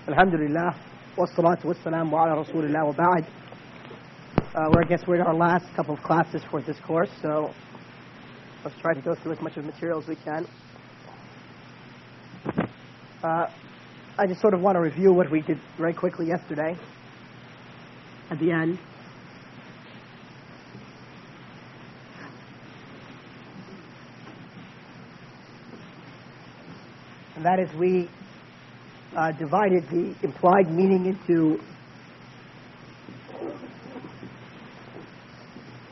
Alhamdulillah, wassalatu wassalamu ala rasulillah wa ba'd. I guess we're in our last couple of classes for this course, so let's try to go through as much of the material as we can. I just sort of want to review what we did very quickly yesterday at the end. And that is, we divided the implied meaning into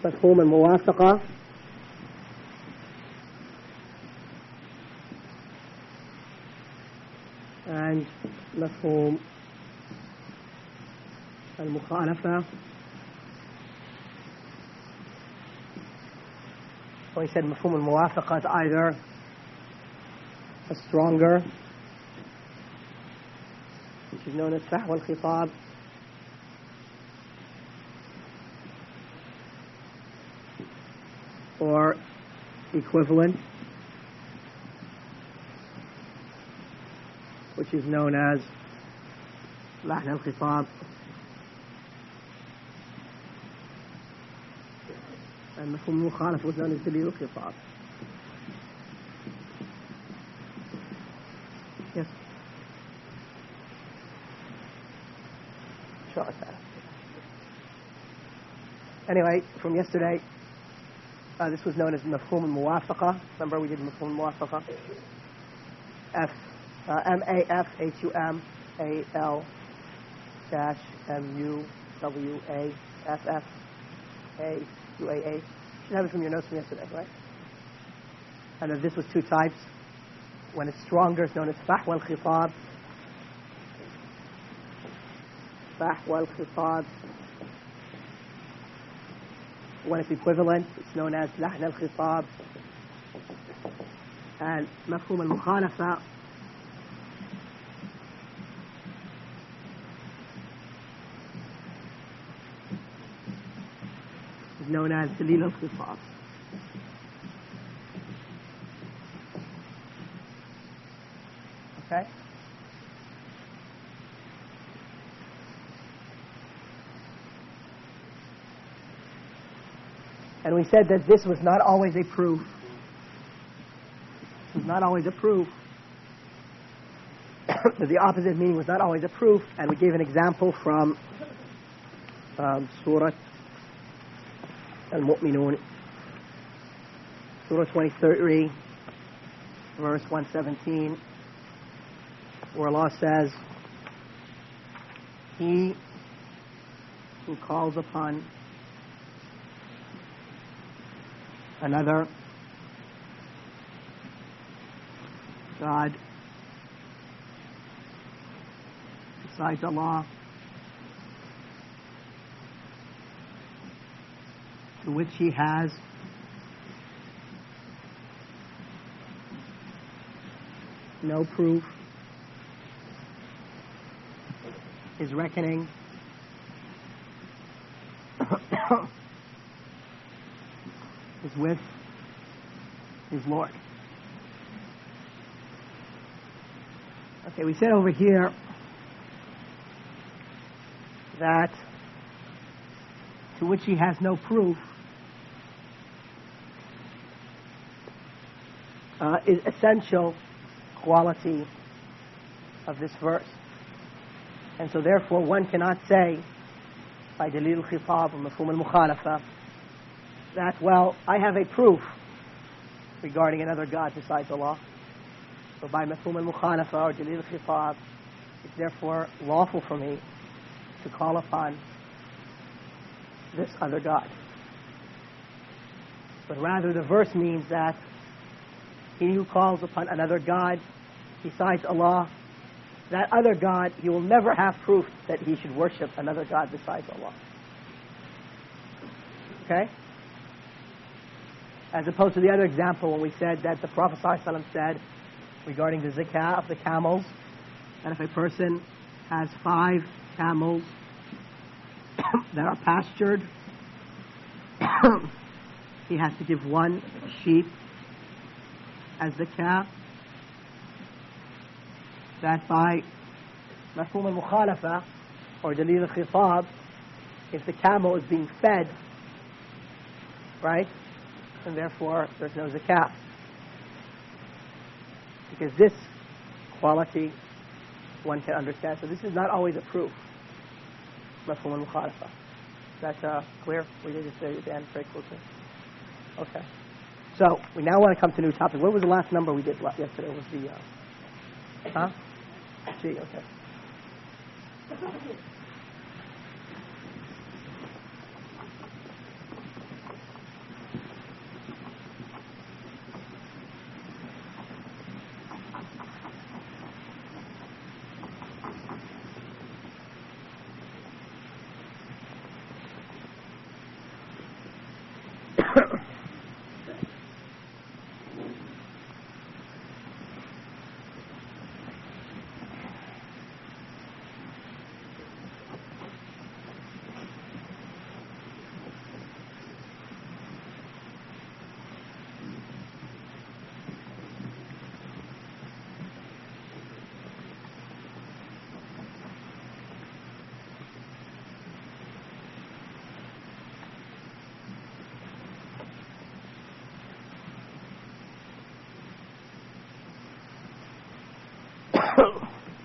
mafhum al-muwafaqa and mafhum al-mukhalafa. We said mafhum al-muwafaqa is either a stronger, which is known as sahw al-khitab, or equivalent, which is known as lahn al-khitab, and mafhum al-mukhalaf was known as dalil al-khitab. Yes. Anyway, from yesterday, this was known as mafhum al-muwafaqa. Remember, we did mafhum al-muwafaqa. M-A-F-H-U-M-A-L-M-U-W-A-F-F-A-U-A-A. You should have it from your notes from yesterday, right? And that this was two types. When it's stronger, it's known as sahw al-khitab. Sahw al-khitab. When it's equivalent, it's known as lahn al-khitab. And mafhum al-mukhalafa is known as dalil al-khitab. Okay? And we said that this was not always a proof. It was not always a proof. That the opposite meaning was not always a proof. And we gave an example from Surah al-Mu'minun, Surah 23, verse 117, where Allah says, "He who calls upon another God besides Allah, to which he has no proof, his reckoning is with his Lord." Okay, we said over here that to which he has no proof is essential quality of this verse. And so therefore one cannot say by dalil al-khitab or mafhum al-mukhalafa that, well, I have a proof regarding another God besides Allah. So by mafhum al-mukhalafa or dalil al-khitab, it's therefore lawful for me to call upon this other God. But rather the verse means that he who calls upon another God besides Allah, that other God, he will never have proof that he should worship another God besides Allah. Okay? As opposed to the other example when we said that the Prophet ﷺ said regarding the zakah of the camels, that if a person has 5 camels that are pastured, he has to give 1 sheep as zakah, that by Mafhum al-mukhalafa, or dalil al-khitab, if the camel is being fed, right, and therefore there's no zakat. Because this quality one can understand. So this is not always a proof. Mafhum al-mukhalafa. That's clear? We did just say it again very quickly. Okay. So we now want to come to a new topic. What was the last number we did yesterday? It was the G, okay.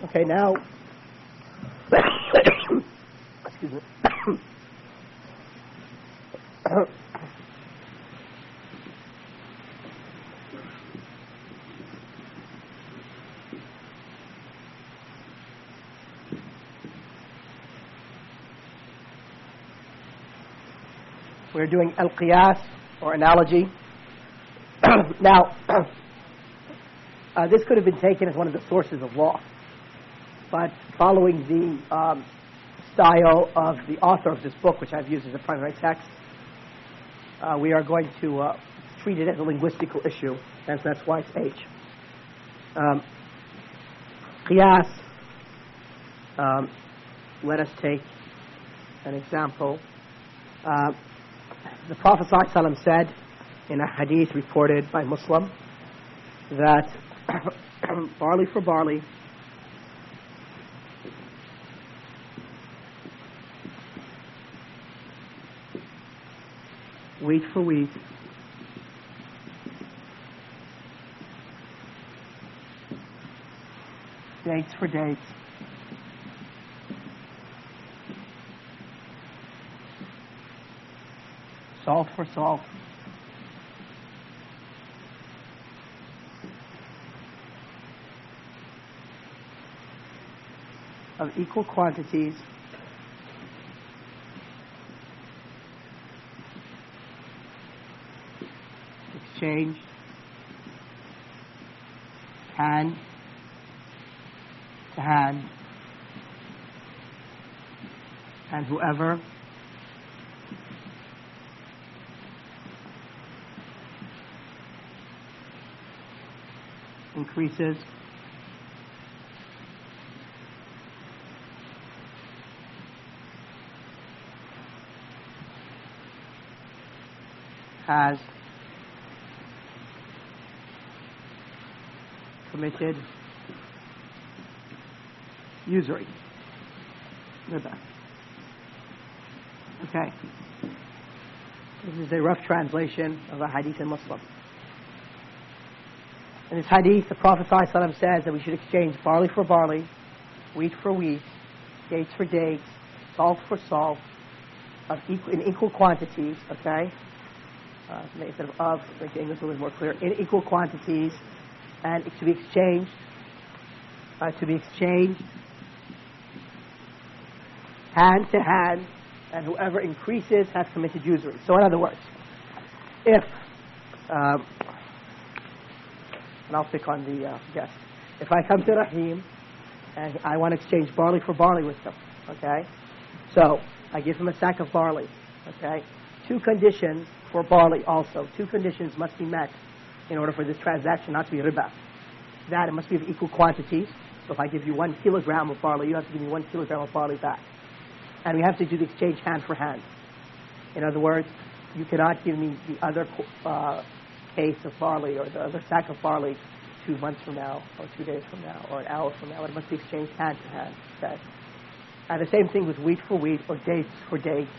Okay, now, excuse me. We're doing al-qiyas, or analogy. Now, this could have been taken as one of the sources of law, but following the style of the author of this book, which I've used as a primary text, we are going to treat it as a linguistical issue, and that's why it's H. Qiyas, let us take an example. The Prophet ﷺ said in a hadith reported by Muslim that barley for barley, wheat for wheat, dates for dates, salt for salt, of equal quantities, exchanged hand to hand, and whoever increases has committed usury. Riba. Okay. This is a rough translation of a hadith in Muslim. In this hadith, the Prophet ﷺ says that we should exchange barley for barley, wheat for wheat, dates for dates, salt for salt, in equal quantities, okay? Instead of, make the English a little more clear, in equal quantities, and to be exchanged, hand to hand, and whoever increases has committed usury. So in other words, if, and I'll pick on the guest, if I come to Rahim and I want to exchange barley for barley with them, okay? So I give him a sack of barley, okay? Two conditions for barley also. Two conditions must be met in order for this transaction not to be riba. That it must be of equal quantities. So if I give you 1 kilogram of barley, you have to give me 1 kilogram of barley back. And we have to do the exchange hand for hand. In other words, you cannot give me the other case of barley or the other sack of barley 2 months from now, or 2 days from now, or an hour from now. It must be exchanged hand to hand. Okay? And the same thing with wheat for wheat, or dates for dates,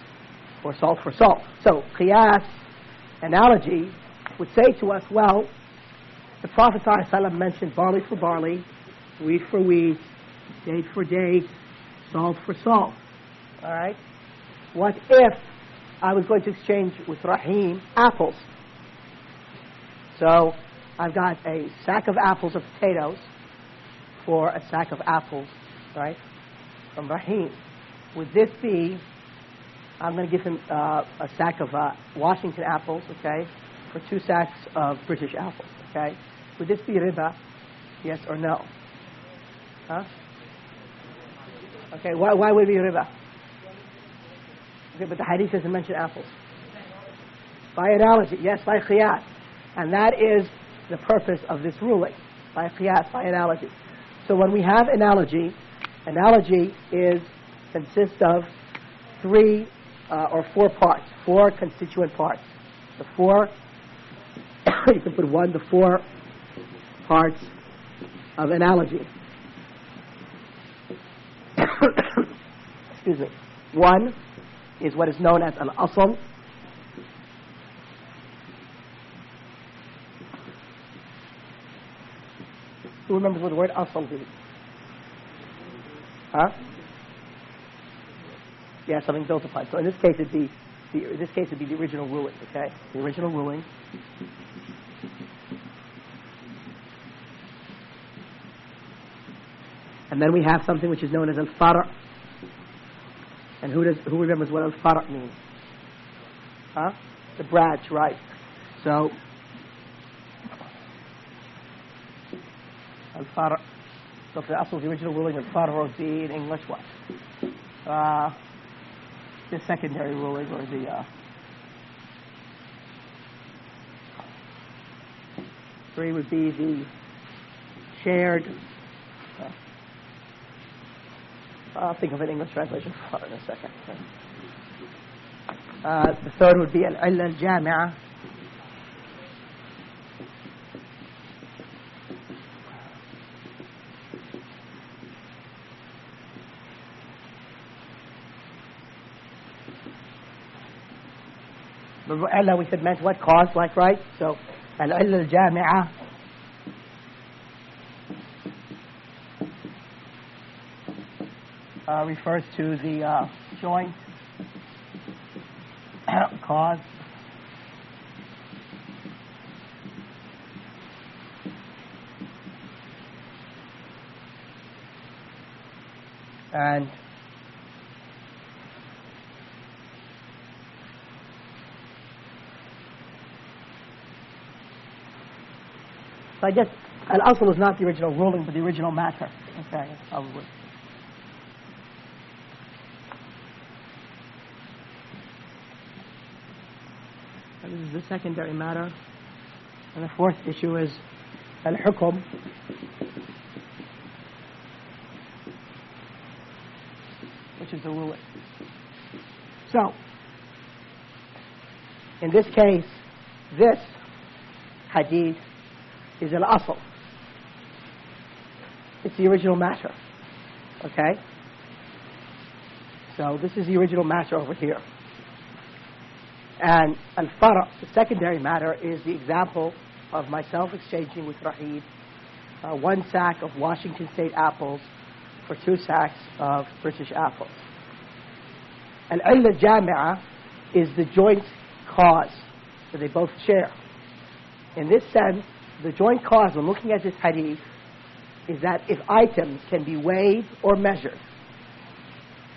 or salt for salt. So, qiyas, analogy, would say to us, well, the Prophet ﷺ mentioned barley for barley, wheat for wheat, date for date, salt for salt. All right? What if I was going to exchange with Rahim apples? So I've got a sack of apples or potatoes for a sack of apples, right, from Rahim. Would this be, I'm going to give him a sack of Washington apples, okay, for 2 sacks of British apples, okay? Would this be riba, yes or no? Huh? Okay, why would it be riba? Okay, but the hadith doesn't mention apples. By analogy, yes, by qiyas. And that is the purpose of this ruling, by qiyas, by analogy. So when we have analogy consists of 3 or 4 parts, 4 constituent parts. The 4, you can put 1 to 4 parts of analogy. Excuse me. 1 is what is known as al-asl. Who remembers what the word asl means? Huh? Yeah, something built upon. So in this case, it'd be the original ruling. Okay, the original ruling. And then we have something which is known as al-far'. And who remembers what al-far' means? Huh? The branch, right? So al-far'. So for the asl, the original ruling, al-far' would be in English what? The secondary ruling, or the 3 would be the shared. I'll think of an English translation for in a second. The 3rd would be al-illa al-jami'a. Illa, we said, meant what? Cause, like, right? So al-illa al-jami'a refers to the joint cause. And so I guess al-asl is not the original ruling, but the original matter. Okay, probably. This is the secondary matter. And the 4th issue is al-hukm. Which is the ruling. So, in this case, this hadith is al-asl. It's the original matter. Okay? So this is the original matter over here. And al-far', the secondary matter, is the example of myself exchanging with Rahid 1 sack of Washington State apples for 2 sacks of British apples. Al-illa jami'a is the joint cause that they both share. In this sense, the joint cause, when looking at this hadith, is that if items can be weighed or measured,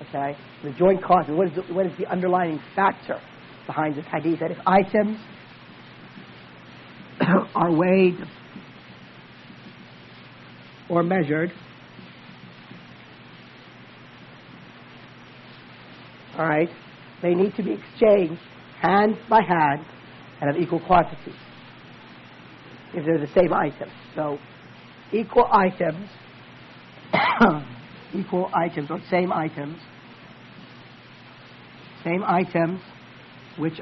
okay, the joint cause, what is the underlying factor behind this hadith? That if items are weighed or measured, all right, they need to be exchanged hand by hand and of equal quantities if they're the same items. So equal items or same items which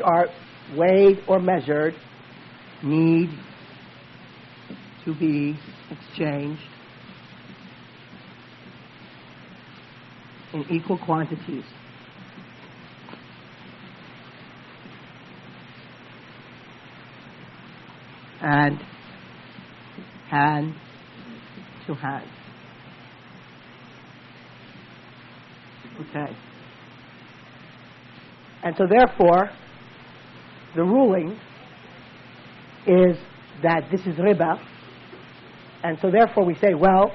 are weighed or measured need to be exchanged in equal quantities and hand to hand. Okay. And so therefore, the ruling is that this is riba. And so therefore we say, well,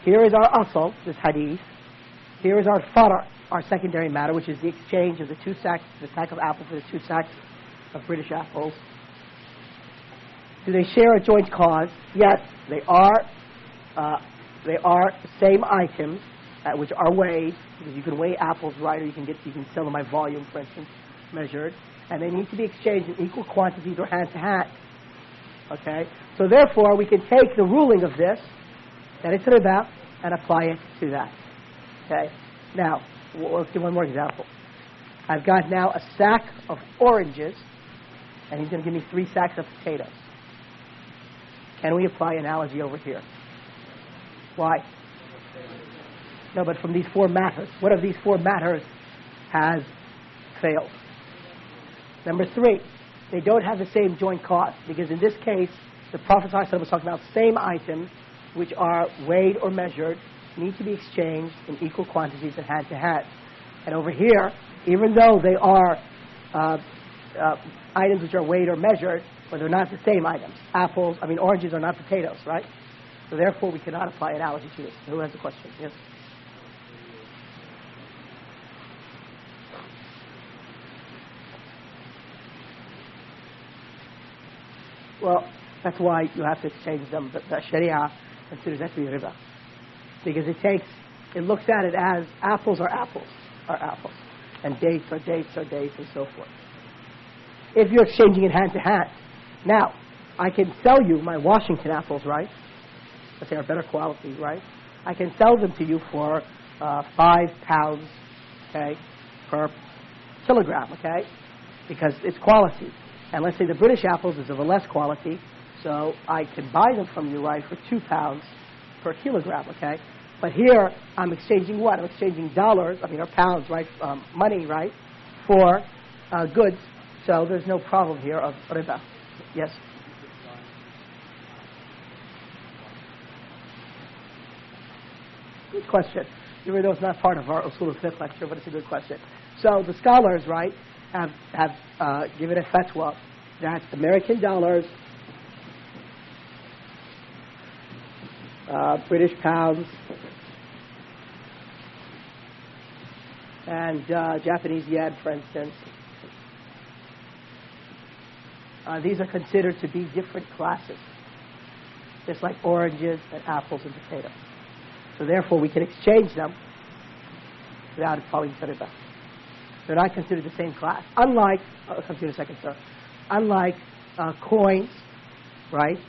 here is our asl, this hadith. Here is our fara, our secondary matter, which is the exchange of the two sacks, the sack of apples for the two sacks of British apples. Do they share a joint cause? Yes, they are. They are same items which are weighed, because you can weigh apples, right, or you can sell them by volume, for instance, measured, and they need to be exchanged in equal quantities or hand to hand. Okay, so therefore we can take the ruling of this, that it's riba, and apply it to that. Okay, now let's give one more example. I've got now a sack of oranges, and he's going to give me 3 sacks of potatoes. Can we apply analogy over here? Why? No, but from these 4 matters, what of these 4 matters has failed? Number 3, they don't have the same joint cost, because in this case, the Prophet ﷺ was talking about same items which are weighed or measured, need to be exchanged in equal quantities and hand to hand. And over here, even though they are items which are weighed or measured, but they're not the same items. Oranges are not potatoes, right? So therefore, we cannot apply analogy to this. Who has a question? Yes? Well, that's why you have to exchange them. But the Sharia considers that to be riba. Because it looks at it as apples are apples, and dates are dates, and so forth. If you're exchanging it hand to hand, now, I can sell you my Washington apples, right? But they are better quality, right? I can sell them to you for 5 pounds, okay, per kilogram, okay? Because it's quality. And let's say the British apples is of a less quality, so I can buy them from you, right, for 2 pounds per kilogram, okay? But here, I'm exchanging what? I'm exchanging dollars, or pounds, right, money, right, for goods. So there's no problem here of riba. Yes? Good question. Even though it's not part of our Usool al-Fiqh lecture, but it's a good question. So the scholars, right, have given a fatwa that American dollars, British pounds, and Japanese yen, for instance, these are considered to be different classes, just like oranges and apples and potatoes. So therefore, we can exchange them without it falling to riba. They're not considered the same class. Unlike, I'll come to you in a second, sir. Unlike coins, right,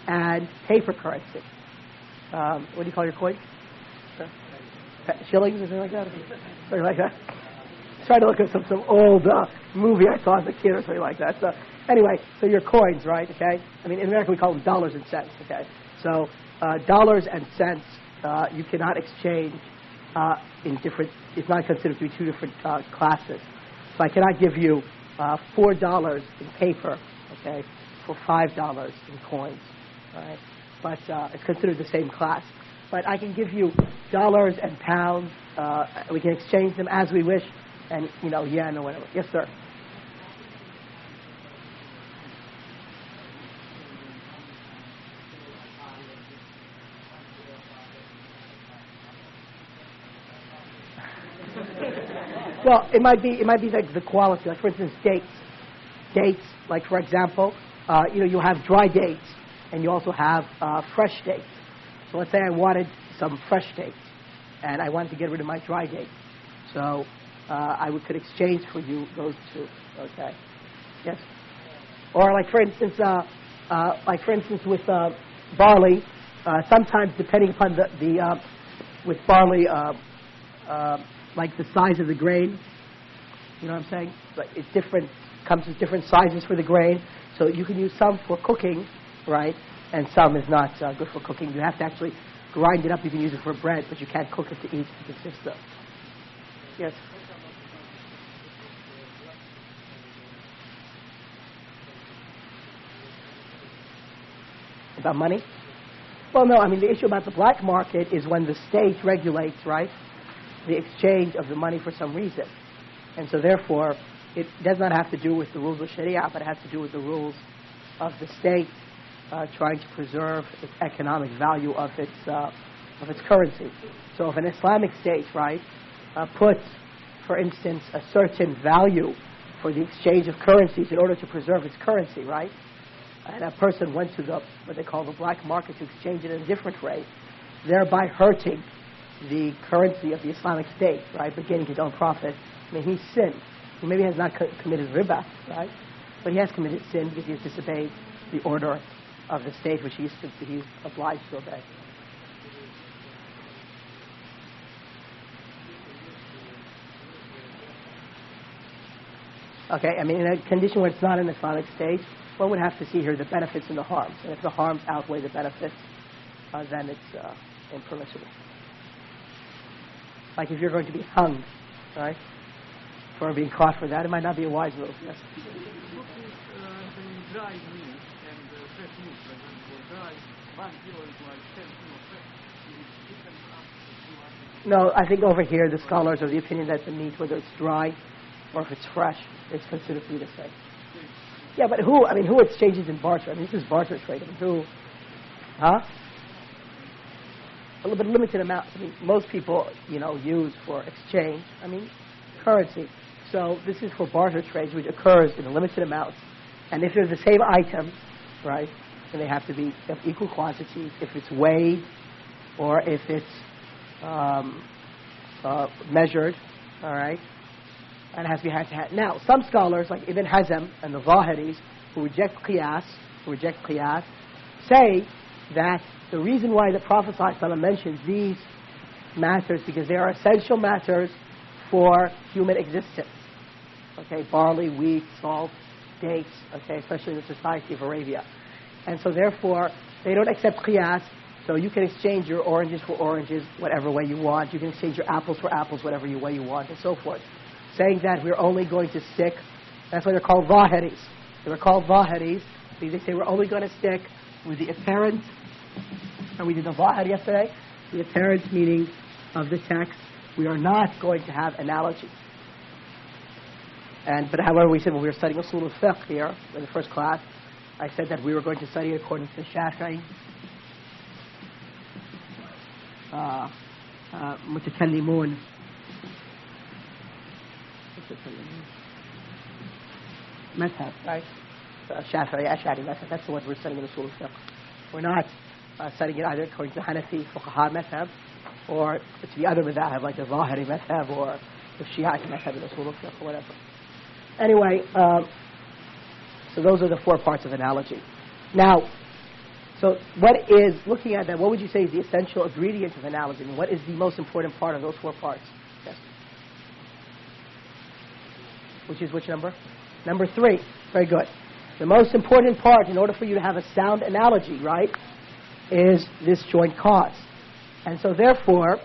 and paper currency. What do you call your coins? Shillings or something like that? Something like that. Try to look at some old movie I saw as a kid or something like that. So anyway, so your coins, right? Okay. In America we call them dollars and cents. Okay. So dollars and cents you cannot exchange in different. It's not considered to be 2 different classes. So I cannot give you $4 in paper, okay, for $5 in coins, right? But it's considered the same class. But I can give you dollars and pounds. We can exchange them as we wish, and yen or whatever. Yes, sir. Well, it might be like the quality. Like for instance, dates. Like for example, you have dry dates, and you also have fresh dates. So let's say I wanted some fresh dates, and I wanted to get rid of my dry dates. So could exchange for you those 2. Okay. Yes. Or like for instance, with barley, sometimes depending upon with barley, like the size of the grain. You know what I'm saying? Like it's different. Comes with different sizes for the grain. So you can use some for cooking, right? And some is not good for cooking. You have to actually grind it up. You can use it for bread, but you can't cook it to eat. It's just yes. About money? Well, no. I mean, the issue about the black market is when the state regulates, right, the exchange of the money for some reason, and so therefore it does not have to do with the rules of Sharia, but it has to do with the rules of the state trying to preserve its economic value of its currency. So if an Islamic state, right, puts, for instance, a certain value for the exchange of currencies in order to preserve its currency, right, and a person went to what they call the black market to exchange it at a different rate, thereby hurting the currency of the Islamic State, right, but getting his own profit, I mean, he's sinned. He maybe has not committed riba, right, but he has committed sin because he has disobeyed the order of the state which he's obliged to obey. Okay, I mean, in a condition where it's not an Islamic state, one would have to see here the benefits and the harms. And if the harms outweigh the benefits, then it's impermissible. Like if you're going to be hung, right, for being caught for that, it might not be a wise move. Yes. Dry meat and fresh meat, for example, dry, 1 kilo is like 10 kilo fresh. No, I think over here the scholars are of the opinion that the meat, whether it's dry or if it's fresh, it's considered to be the same. Yeah, but who exchanges in barter? I mean, this is barter trade. I mean, who? Huh? A little bit limited amount. I mean, most people, use for exchange, currency. So this is for barter trade, which occurs in a limited amount. And if they're the same item, right, then they have to be of equal quantities. If it's weighed or if it's measured, all right, and it has to be hand-to-hand. Now, some scholars, like Ibn Hazm and the Zahiris, who reject qiyas, say that the reason why the Prophet ﷺ mentions these matters because they are essential matters for human existence. Okay, barley, wheat, salt, dates, okay, especially in the society of Arabia. And so therefore, they don't accept qiyas, so you can exchange your oranges for oranges, whatever way you want. You can exchange your apples for apples, whatever way you want, and so forth. Saying that we're only going to stick, that's why they're called Zahiris. They were called Zahiris because they say we're only going to stick with the apparent, and we did the Zahir yesterday, the apparent meaning of the text. We are not going to have analogy. But however, we said when we were studying Usool al-Fiqh here in the first class, I said that we were going to study according to Shafi'i, mutakallimun, madhab, right? Shafi'i, Ash'ari madhab. That's the one we're studying in Usool al-Fiqh. We're not studying it either according to Hanafi, Fuqaha madhab, or to the other madhab, like the Zahiri madhab, or the Shiite madhab in Usool al-Fiqh, or whatever. Anyway, so those are the 4 parts of analogy. Now, so what is, looking at that, what would you say is the essential ingredient of analogy? I mean, what is the most important part of those 4 parts? Yes. Which number? Number 3. Very good. The most important part, in order for you to have a sound analogy, right, is this joint cause. And so therefore,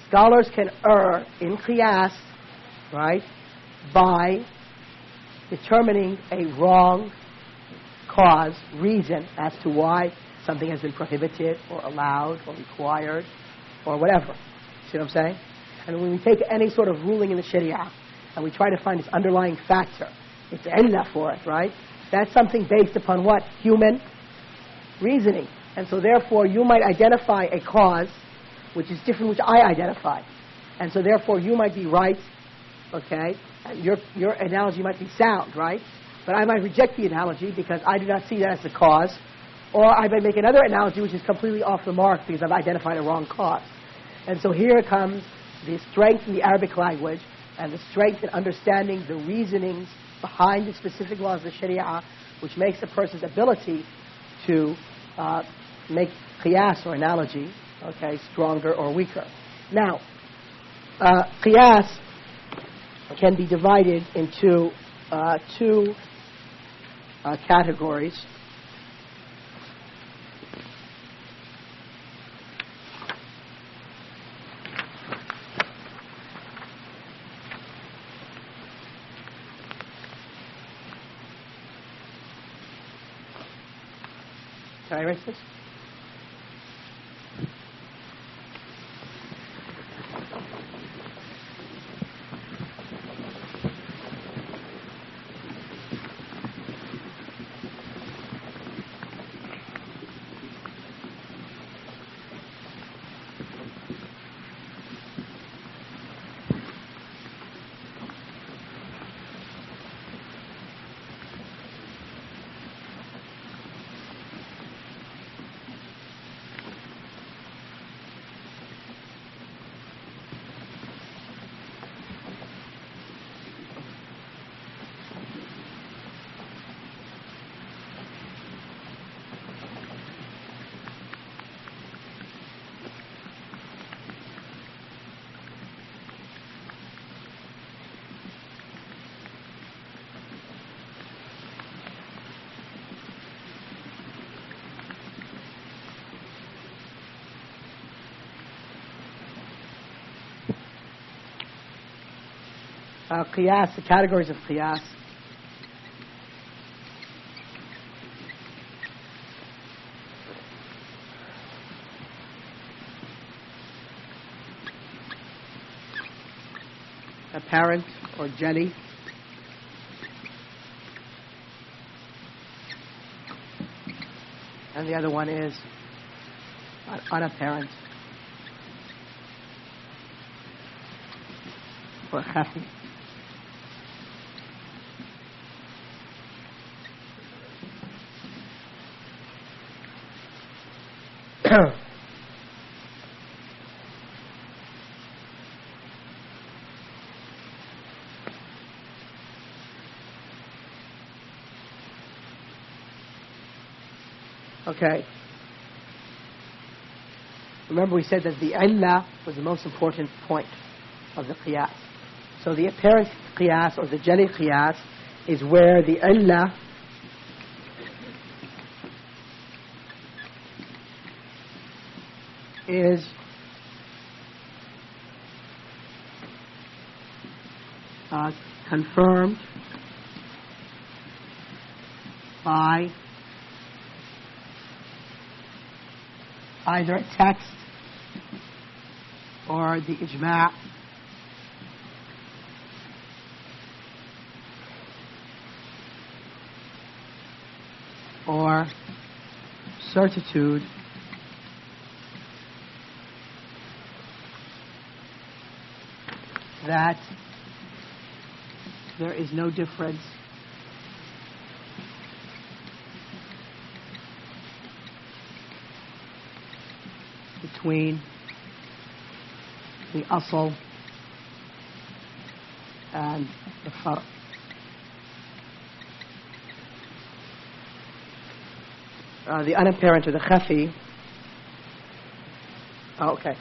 scholars can err in qiyas, right, by determining a wrong cause, reason as to why something has been prohibited or allowed or required or whatever. See what I'm saying? And when we take any sort of ruling in the Sharia and we try to find its underlying factor, it's illah for it, right? That's something based upon what? Human reasoning. And so therefore you might identify a cause which is different, which I identify. And so therefore you might be right, okay? And your analogy might be sound, right? But I might reject the analogy because I do not see that as the cause. Or I might make another analogy which is completely off the mark because I've identified a wrong cause. And so here comes the strength in the Arabic language and the strength in understanding the reasonings behind the specific laws of the Sharia, which makes a person's ability to make qiyas or analogy, okay, stronger or weaker. Now, qiyas can be divided into 2 categories. Can I erase this? Qiyas, the categories of qiyas. Apparent or jelly. And the other one is unapparent or khafi. Okay. Remember we said that the illah was the most important point of the qiyas. So the apparent qiyas or the jelly qiyas is where the illah is confirmed by either a text or the ijma' or certitude that there is no difference between the asl and the far'. The unapparent or the khafi. Oh, okay.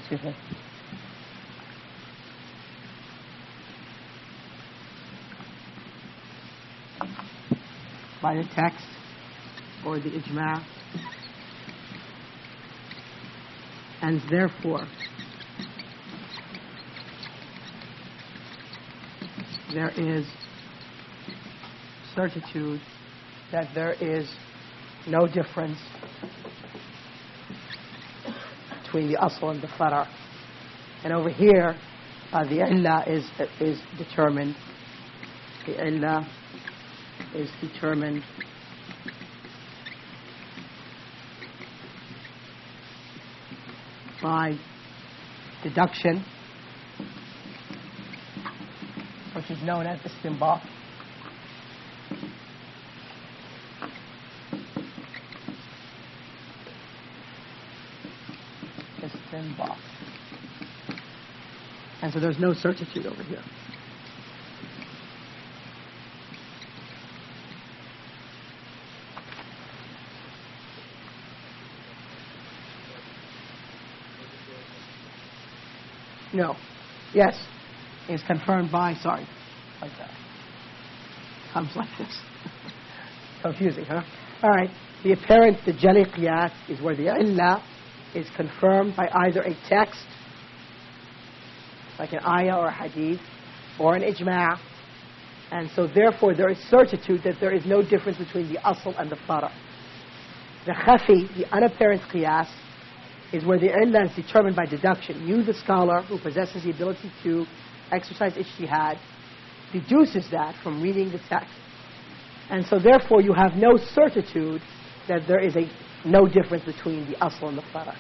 Excuse me. By the text or the ijma', and therefore there is certitude that there is no difference between the asl and the fara'. And over here, the illah is determined. The illah is determined by deduction, which is known as istinbat. Istinbat. And so there's no certitude over here. No. Yes. It's confirmed by, sorry. Like that. Comes like this. confusing, huh? All right. The apparent, the jali qiyas is where the illah is confirmed by either a text, like an ayah or a hadith, or an ijma'. And so therefore there is certitude that there is no difference between the asl and the fara'. The khafi, the unapparent qiyas, is where the illah is determined by deduction. You, the scholar who possesses the ability to exercise ijtihad, deduces that from reading the text. And so therefore you have no certitude that there is no difference between the asl and the fara'.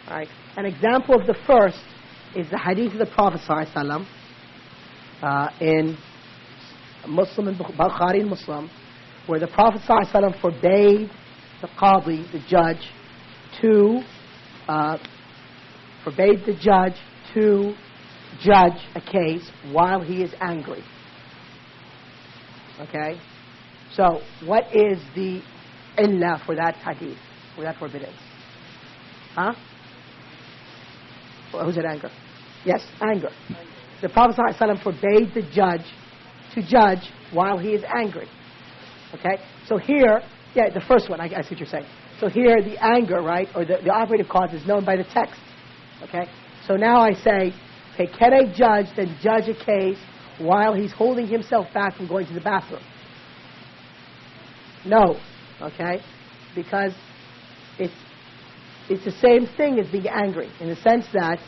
All right. An example of the first is the hadith of the Prophet ﷺ in Muslim and Bukhari and Muslim, where the Prophet ﷺ forbade the qadi, the judge, to judge a case while he is angry. Okay? So, what is the illah for that hadith, for that forbiddance? Huh? Well, who's it anger? Yes, anger. The Prophet ﷺ forbade the judge to judge while he is angry. Okay? So here, the first one, I see what you're saying. So here, the anger, right, or the operative cause is known by the text. Okay? So now I say, okay, can a judge then judge a case while he's holding himself back from going to the bathroom? No. Okay? Because it's the same thing as being angry, in the sense that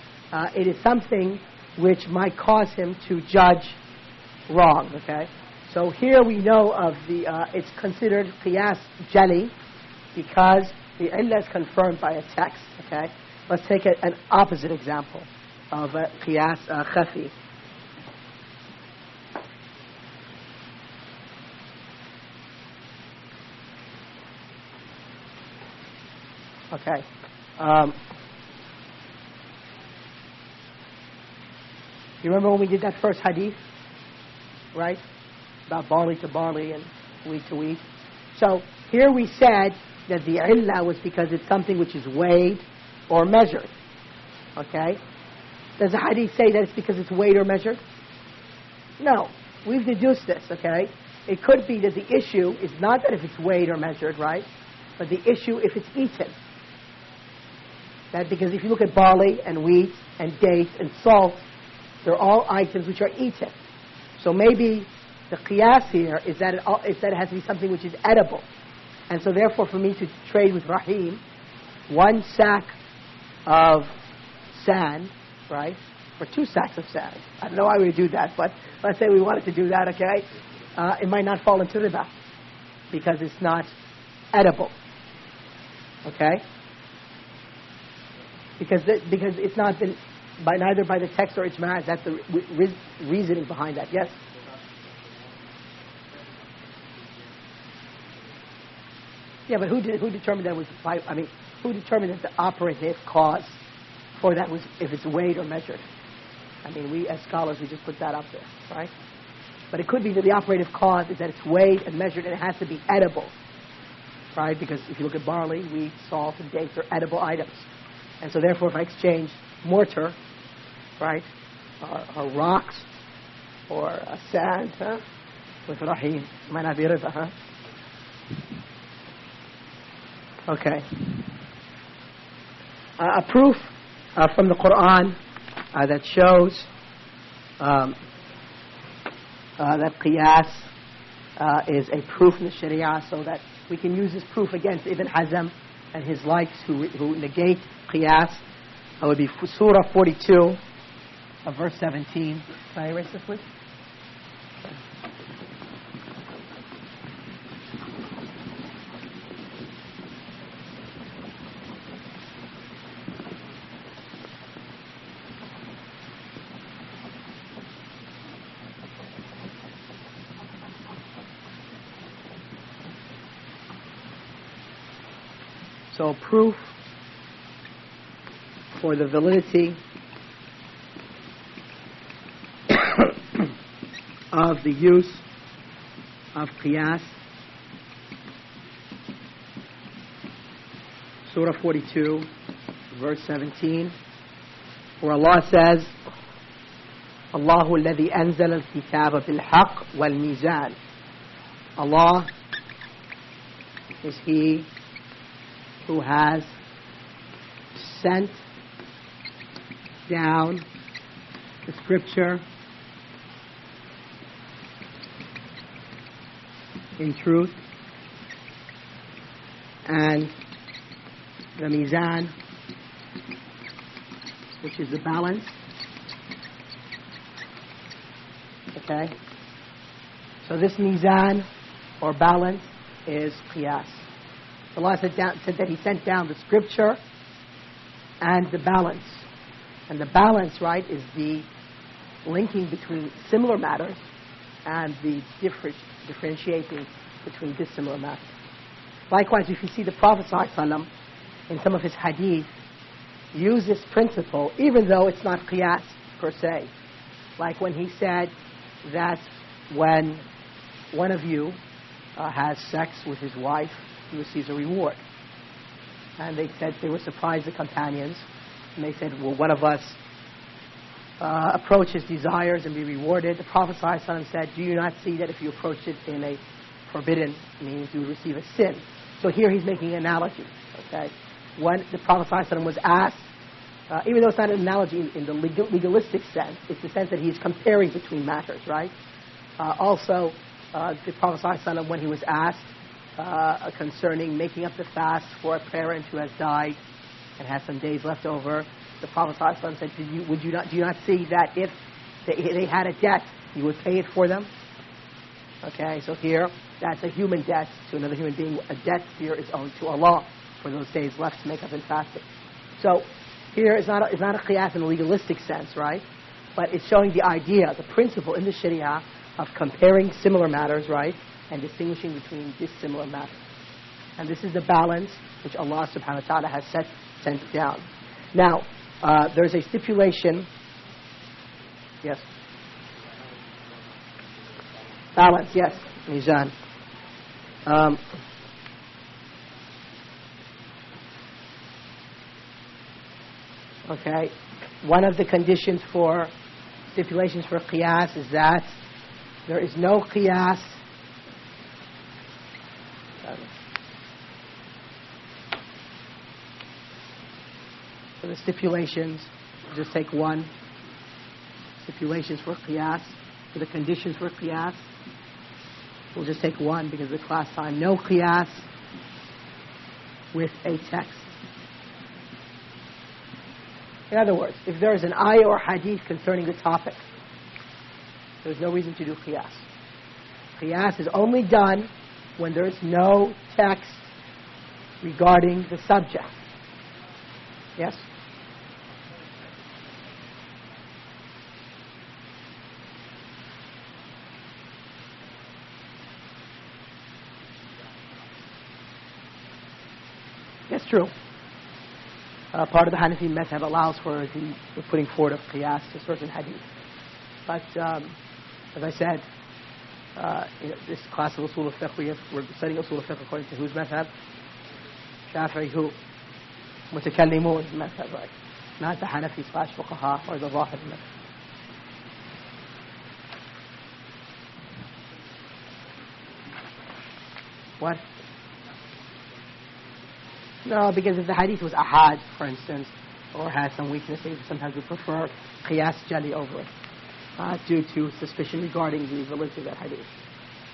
it is something which might cause him to judge wrong. Okay? So here we know of it's considered qiyas jali, because the illah is confirmed by a text. Okay? Let's take an opposite example of qiyas khafi. Okay. You remember when we did that first hadith, right? About barley to barley and wheat to wheat. So here we said that the illah was because it's something which is weighed or measured. Okay? Does the hadith say that it's because it's weighed or measured? No. We've deduced this, okay? It could be that the issue is not that if it's weighed or measured, right? But the issue if it's eaten. That because if you look at barley and wheat and dates and salt, they're all items which are eaten. So maybe the qiyas here is that it has to be something which is edible. And so therefore for me to trade with Rahim, 1 sack of sand, right, for 2 sacks of sand. I don't know why we would do that, but let's say we wanted to do that, okay? It might not fall into riba because it's not edible. Okay? Because it's not been neither by the text or ijma'. Is that the reasoning behind that? Yes. Yeah, but who determined that was? Who determined that the operative cause for that was if it's weighed or measured? I mean, we as scholars we just put that up there, right? But it could be that the operative cause is that it's weighed and measured and it has to be edible, right? Because if you look at barley, wheat, salt, and dates, they're edible items. And so therefore if I exchange mortar, right, or rocks, or sand, with Rahim, it might not be riba, huh? Okay. A proof from the Qur'an that shows that qiyas is a proof in the Sharia, so that we can use this proof against Ibn Hazm and his likes who negate qiyas. That would be Surah 42, verse 17. Can I erase this, please? So proof for the validity of the use of qiyas. Surah 42, verse 17, where Allah says, Allahu alladhi anzala al-kitaba bil-haq wal-mizan. Allah is he who has sent down the scripture in truth and the mizan, which is the balance. Okay? So this mizan or balance is qiyas. Allah said that He sent down the scripture and the balance. And the balance, right, is the linking between similar matters and the differentiating between dissimilar matters. Likewise, if you see the Prophet ﷺ in some of his hadith use this principle, even though it's not qiyas per se. Like when he said that when one of you has sex with his wife, he receives a reward. And they said, they were surprised, the companions, and they said, will one of us approach his desires and be rewarded? The Prophet ﷺ said, do you not see that if you approach it in a forbidden means, you will receive a sin? So here he's making an analogy. Okay, when the Prophet ﷺ was asked, even though it's not an analogy in the legalistic sense, it's the sense that he's comparing between matters, right? Also, the Prophet ﷺ, when he was asked concerning making up the fast for a parent who has died and has some days left over, the Prophet ﷺ said, do you not see that if they had a debt, you would pay it for them? Okay, so here, that's a human debt to another human being. A debt here is owed to Allah for those days left to make up in fasting. So here it's not a qiyas in a legalistic sense, right? But it's showing the idea, the principle in the Sharia of comparing similar matters, right? And distinguishing between dissimilar matters. And this is the balance which Allah subhanahu wa ta'ala has sent down. Now, there's a stipulation. Yes. Balance, yes. Mizan. Okay. One of the conditions for stipulations for qiyas is that there is no qiyas for the stipulations. Just take one. Stipulations for qiyas. For the conditions for qiyas, we'll just take one because of the class time. No qiyas with a text. In other words, if there is an ayah or hadith concerning the topic, there's no reason to do qiyas. Qiyas is only done when there is no text regarding the subject. Yes? Yes, true. Part of the Hanafi method allows for the putting forward of qiyas to certain hadith. But, as I said, this class of Usool al-Fiqh, we're studying Usool al-Fiqh according to whose method? Shafi'i who? Mutakallimun method, right? Not the Hanafi / Fuqaha or the Zahiri method. What? No, because if the hadith was ahad, for instance, or had some weaknesses, sometimes we prefer qiyas jali over it, due to suspicion regarding the validity of that hadith.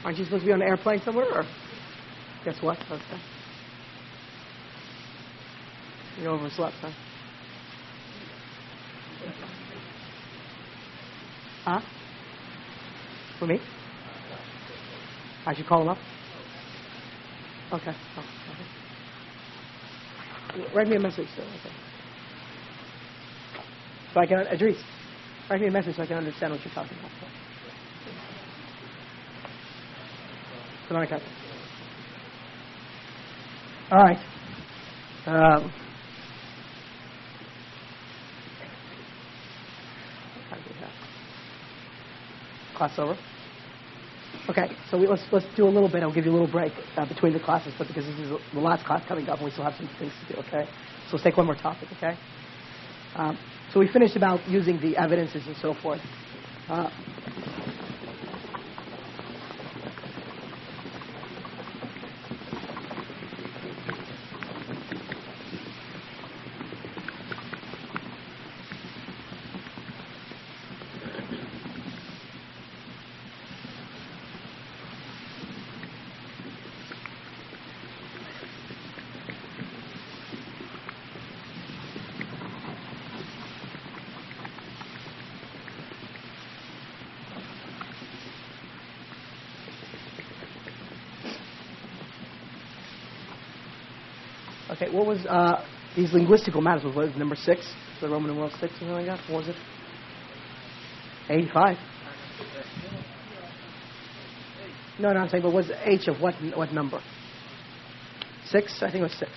Aren't you supposed to be on an airplane somewhere? Or guess what? Okay. You overslept, huh? Huh? For me? I should call him up? Okay. Oh, okay. Write me a message, sir. Okay. So I can, Idris, write me a message so I can understand what you're talking about. All right. Class over. Okay, so let's do a little bit. I'll give you a little break between the classes, but because this is the last class coming up, and we still have some things to do. Okay, so let's take one more topic. Okay. So we finished about using the evidences and so forth. Okay, what was these linguistical matters? What was number 6? The Roman numeral 6 or something like that? What was it? 85. No, I'm saying, but was H of what number? 6? I think it was 6.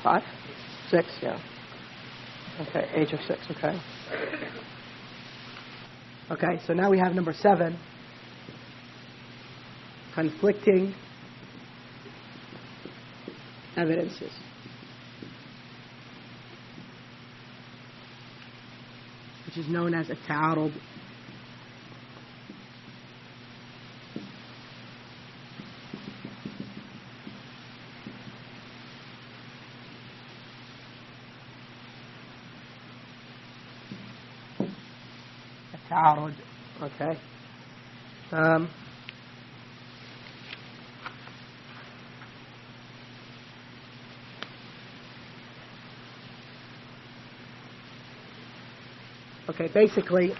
Five? 6, yeah. Okay, H of 6, okay. Okay, so now we have number 7. Conflicting evidences. Which is known as at-Ta'arud. At-Ta'arud. Okay. Okay, basically,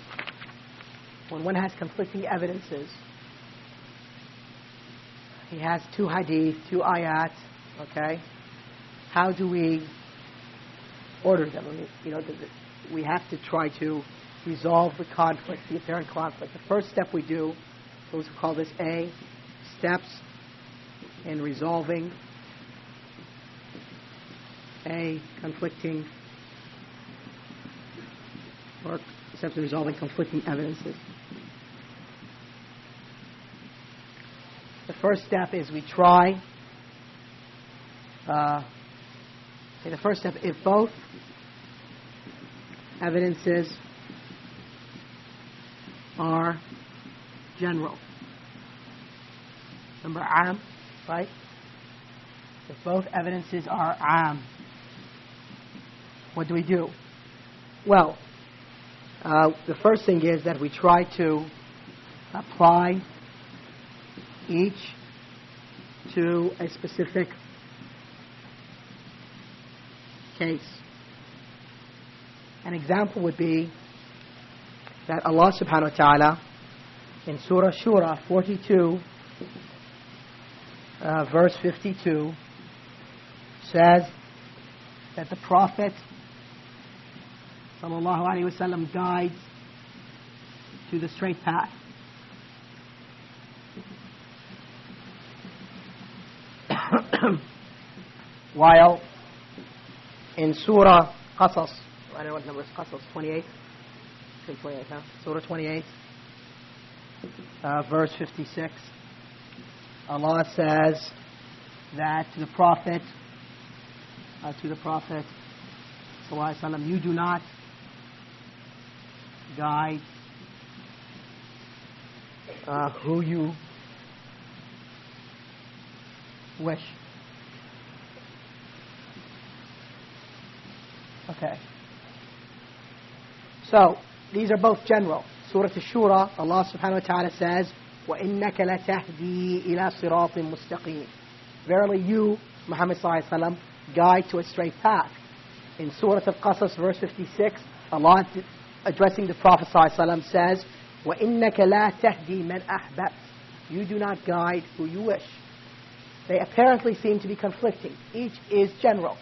when one has conflicting evidences, he has 2 hadith, 2 ayat, okay? How do we order them? I mean, we have to try to resolve the conflict, the apparent conflict. The first step we do, those who call this A, steps in resolving a conflicting or steps in resolving conflicting evidences. The first step is we try. The first step, if both evidences are general. Remember am, right? If both evidences are am, what do we do? Well, the first thing is that we try to apply each to a specific case. An example would be that Allah subhanahu wa ta'ala in Surah Shura 42 verse 52 says that the Prophet sallallahu alaihi wasallam guides to the straight path. While in Surah Qasas, I don't know what number is Qasas, 28? 28, huh? Surah 28, verse 56, Allah says that to the Prophet, sallallahu alaihi wasallam, you do not guide who you wish. Okay. So, these are both general. Surah Ash-Shura, Allah subhanahu wa ta'ala says, وَإِنَّكَ لَتَهْدِي إِلَى صِرَاطٍ مُسْتَقِيمٍ. Verily you, Muhammad sallallahu alaihi wasallam, guide to a straight path. In Surah Al-Qasas, verse 56, Allah addressing the Prophet sallallahu alaihi wasallam says, وَإِنَّكَ لَا تَهْدِي مَنْ أَحْبَبْتَ. You do not guide who you wish. They apparently seem to be conflicting. Each is general.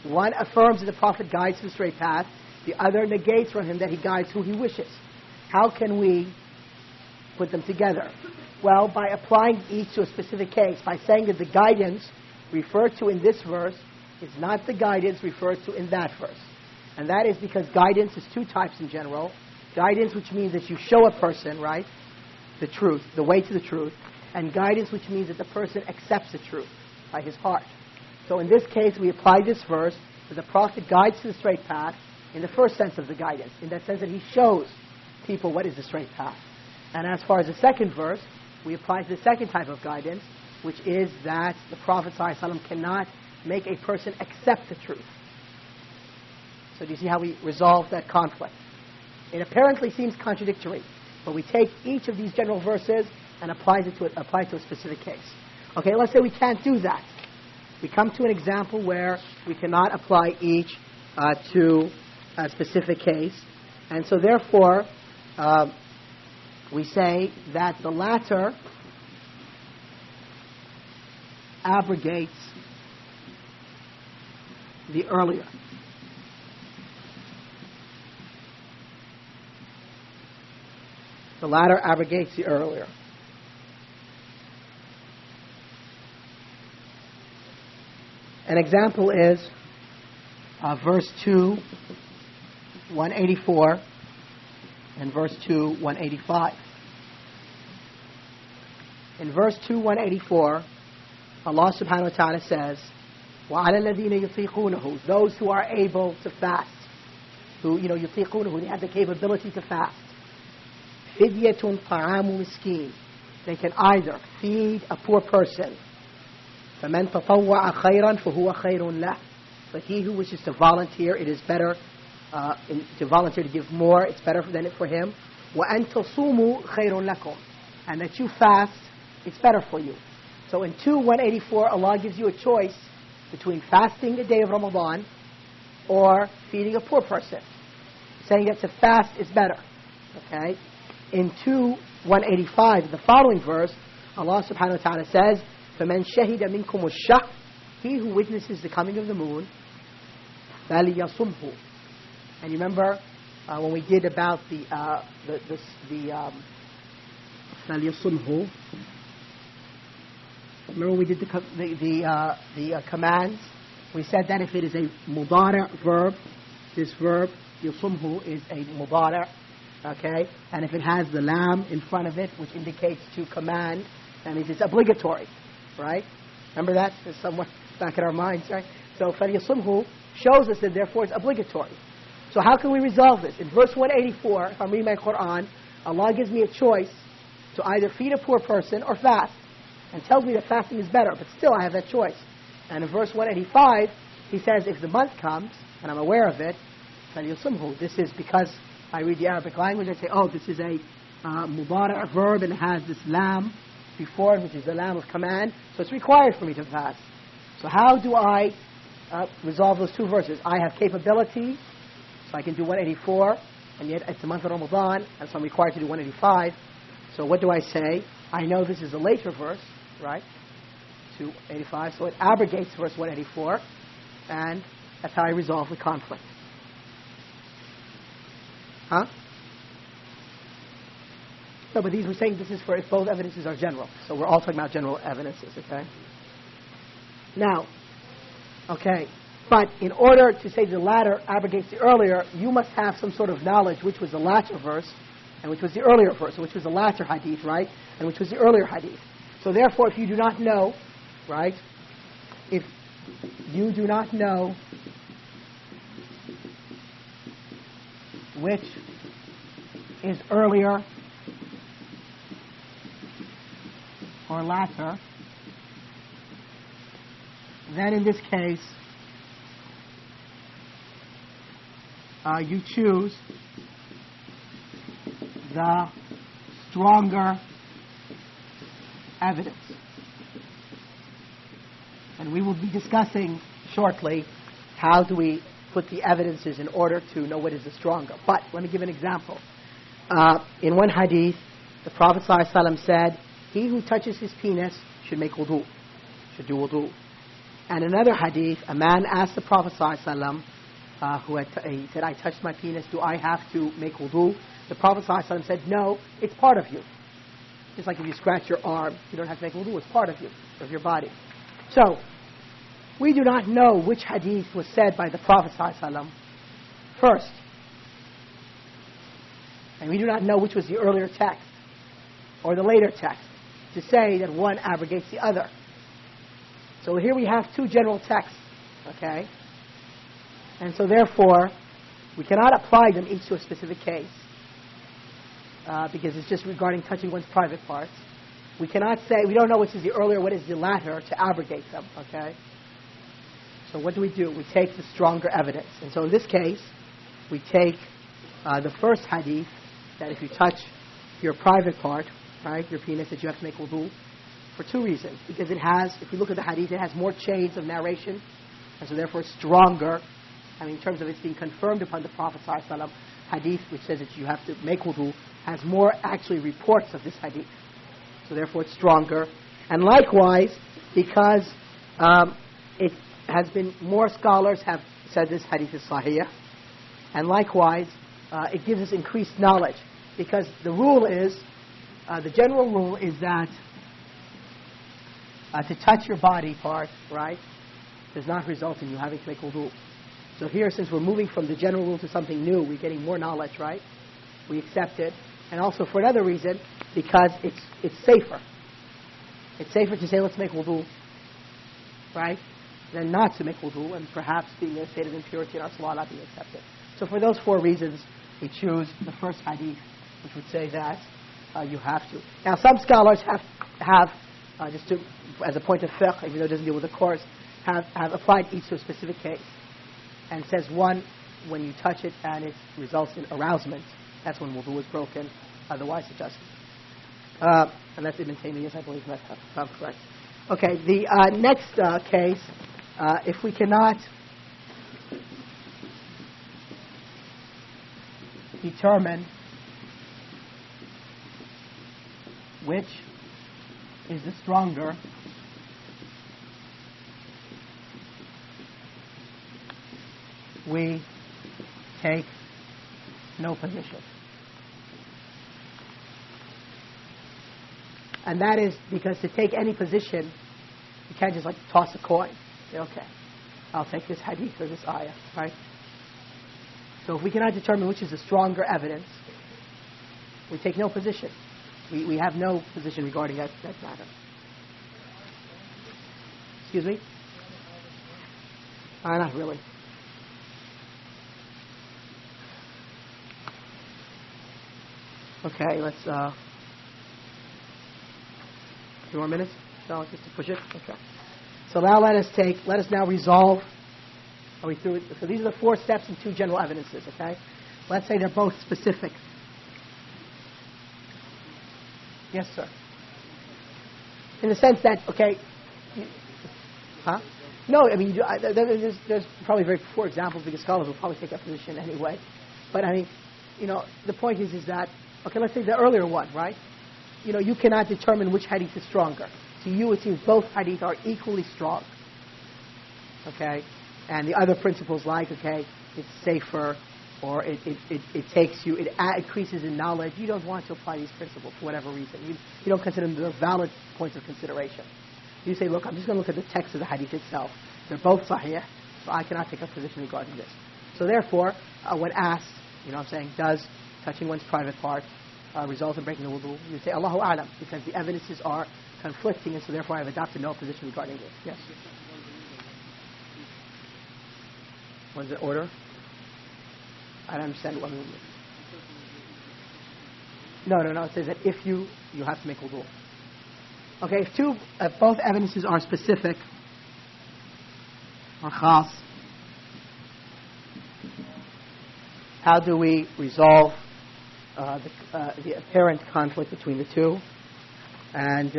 One affirms that the Prophet guides to the straight path. The other negates from him that he guides who he wishes. How can we put them together? Well, by applying each to a specific case, by saying that the guidance referred to in this verse is not the guidance referred to in that verse. And that is because guidance is 2 types in general. Guidance, which means that you show a person, right, the truth, the way to the truth. And guidance, which means that the person accepts the truth by his heart. So in this case, we apply this verse that the Prophet guides to the straight path in the first sense of the guidance, in that sense that he shows people what is the straight path. And as far as the second verse, we apply to the second type of guidance, which is that the Prophet ﷺ cannot make a person accept the truth. So do you see how we resolve that conflict? It apparently seems contradictory, but we take each of these general verses and apply it to a specific case. Okay, let's say we can't do that. We come to an example where we cannot apply each to a specific case. And so therefore, we say that the latter abrogates the earlier. The latter abrogates the earlier. An example is verse 2, 184, and verse 2, 185. In verse 2, 184, Allah subhanahu wa ta'ala says, وَعَلَى الَّذِينَ يُطِيقُونَهُ, those who are able to fast, who, يُطِيقُونَهُ, they have the capability to fast. فِدْيَةٌ طَعَامُ مِسْكِينٍ, they can either feed a poor person, فَمَنْ تَطَوَّعَ خَيْرًا فَهُوَ خَيْرٌ لَهُ, but he who wishes to volunteer, it is better to volunteer to give more, it's better than it for him. وَأَنْ تَصُومُوا خَيْرٌ لَكُمْ, and that you fast, it's better for you. So in 2:184, Allah gives you a choice between fasting a day of Ramadan or feeding a poor person, saying that to fast is better. Okay? In 2:185, the following verse, Allah subhanahu wa ta'ala says, فَمَنْ شَهِدَ مِنْكُمُ الشَّهْرَ, he who witnesses the coming of the moon, فَلْيَصُمْهُ. And you remember when we did about the فَلْيَصُمْهُ, remember when we did the commands? We said that if it is a mudari' verb, this verb, yusumhu, is a mudari', okay? And if it has the lam in front of it, which indicates to command, that means it's obligatory, right? Remember that? There's somewhat back in our minds, right? So, فَلْيَصُمْهُ shows us that therefore it's obligatory. So how can we resolve this? In verse 184, if I'm reading my Qur'an, Allah gives me a choice to either feed a poor person or fast, and tells me that fasting is better, but still I have that choice. And in verse 185, he says, if the month comes, and I'm aware of it, فَلْيُصُمْهُ, this is because I read the Arabic language, I say, oh, this is a mudari' verb, and it has this lam before it, which is the lam of command, so it's required for me to fast. So how do I resolve those two verses? I have capability, so I can do 184, and yet it's the month of Ramadan, and so I'm required to do 185. So what do I say? I know this is a later verse, right? 285, so it abrogates verse 184, and that's how I resolve the conflict. Huh? No, but these we're saying this is for if both evidences are general. So we're all talking about general evidences, okay? Now, okay, but in order to say the latter abrogates the earlier, you must have some sort of knowledge which was the latter verse and which was the earlier verse, which was the latter hadith, right? And which was the earlier hadith. So therefore, if you do not know, right, if you do not know which is earlier or latter, then in this case, you choose the stronger evidence. And we will be discussing shortly how do we put the evidences in order to know what is the stronger. But let me give an example. In one hadith, the Prophet ﷺ said, he who touches his penis should make wudu, should do wudu. And another hadith, a man asked the Prophet ﷺ, he said, I touched my penis, do I have to make wudu? The Prophet ﷺ said, no, it's part of you. Just like if you scratch your arm, you don't have to make wudu, it's part of you, of your body. So, we do not know which hadith was said by the Prophet ﷺ first. And we do not know which was the earlier text or the later text to say that one abrogates the other. So here we have two general texts, okay? And so therefore, we cannot apply them each to a specific case because it's just regarding touching one's private parts. We cannot say, we don't know which is the earlier, what is the latter to abrogate them, okay? So what do? We take the stronger evidence. And so in this case, we take the first hadith, that if you touch your private part, right, your penis, that you have to make wudu, for two reasons. Because it has, if you look at the hadith, it has more chains of narration, and so therefore stronger, in terms of it's being confirmed upon the Prophet ﷺ hadith, which says that you have to make wudu has more actually reports of this hadith. So therefore it's stronger. And likewise, because it has been, more scholars have said this hadith is sahih. And likewise, it gives us increased knowledge. Because the rule is, the general rule is that to touch your body part, right, does not result in you having to make wudu. So here, since we're moving from the general rule to something new, we're getting more knowledge, right? We accept it. And also for another reason, because it's safer. It's safer to say, let's make wudu, right, than not to make wudu, and perhaps being in a state of impurity and our salah not being accepted. So for those 4 reasons, we choose the first hadith, which would say that you have to. Now, some scholars have just to, as a point of fiqh, even though it doesn't deal with the course, have applied each to a specific case. And says one, when you touch it and it results in arousement, that's when wudu is broken, otherwise it doesn't. And that's Ibn Taymiyyah's, I believe, if I'm correct. Okay, the next case, if we cannot determine which is the stronger, we take no position. And that is because to take any position, you can't just like toss a coin. Say, okay, I'll take this hadith or this ayah, right? So if we cannot determine which is the stronger evidence, we take no position. We have no position regarding that matter. Excuse me? Not really. Okay, let's, 2 more minutes? No, just to push it? Okay. So now let us now resolve, are we through it? So these are the 4 steps and 2 general evidences, okay? Let's say they're both specific. Yes, sir. In the sense that, okay, no, I mean, there's probably very poor examples because scholars will probably take that position anyway. But I mean, the point is that, okay, let's say the earlier one, right? You cannot determine which hadith is stronger. To you, it seems both hadith are equally strong. Okay? And the other principles like, okay, it's safer, or it takes you, it increases in knowledge. You don't want to apply these principles for whatever reason. You don't consider them valid points of consideration. You say, look, I'm just going to look at the text of the hadith itself. They're both sahih, so I cannot take a position regarding this. So therefore, when asked, I'm saying, does touching one's private part result in breaking the wudu? You say, Allahu A'lam, because the evidences are conflicting, and so therefore I have adopted no position regarding this. Yes? What is the order? I don't understand what movement. No. It says that if you have to make wudu. Okay, if both evidences are specific or khas, how do we resolve the apparent conflict between the two? And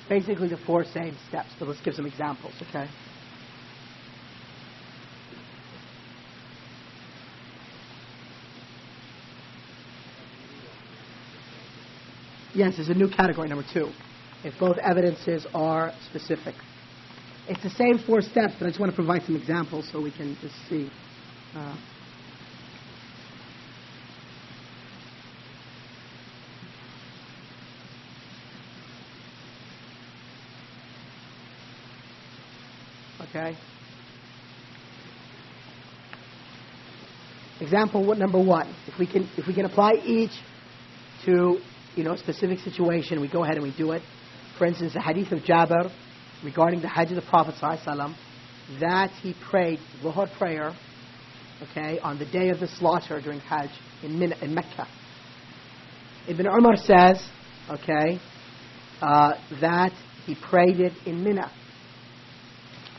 basically the 4 same steps, but let's give some examples, okay? Yes, there's a new category, number 2. If both evidences are specific. It's the same 4 steps, but I just want to provide some examples so we can just see. Okay. Example number 1. If we can apply each to a specific situation, we go ahead and we do it. For instance, the hadith of Jabir regarding the Hajj of the Prophet ﷺ, that he prayed Dhuhr prayer, okay, on the day of the slaughter during Hajj in Mecca. Ibn Umar says, okay, that he prayed it in Mina.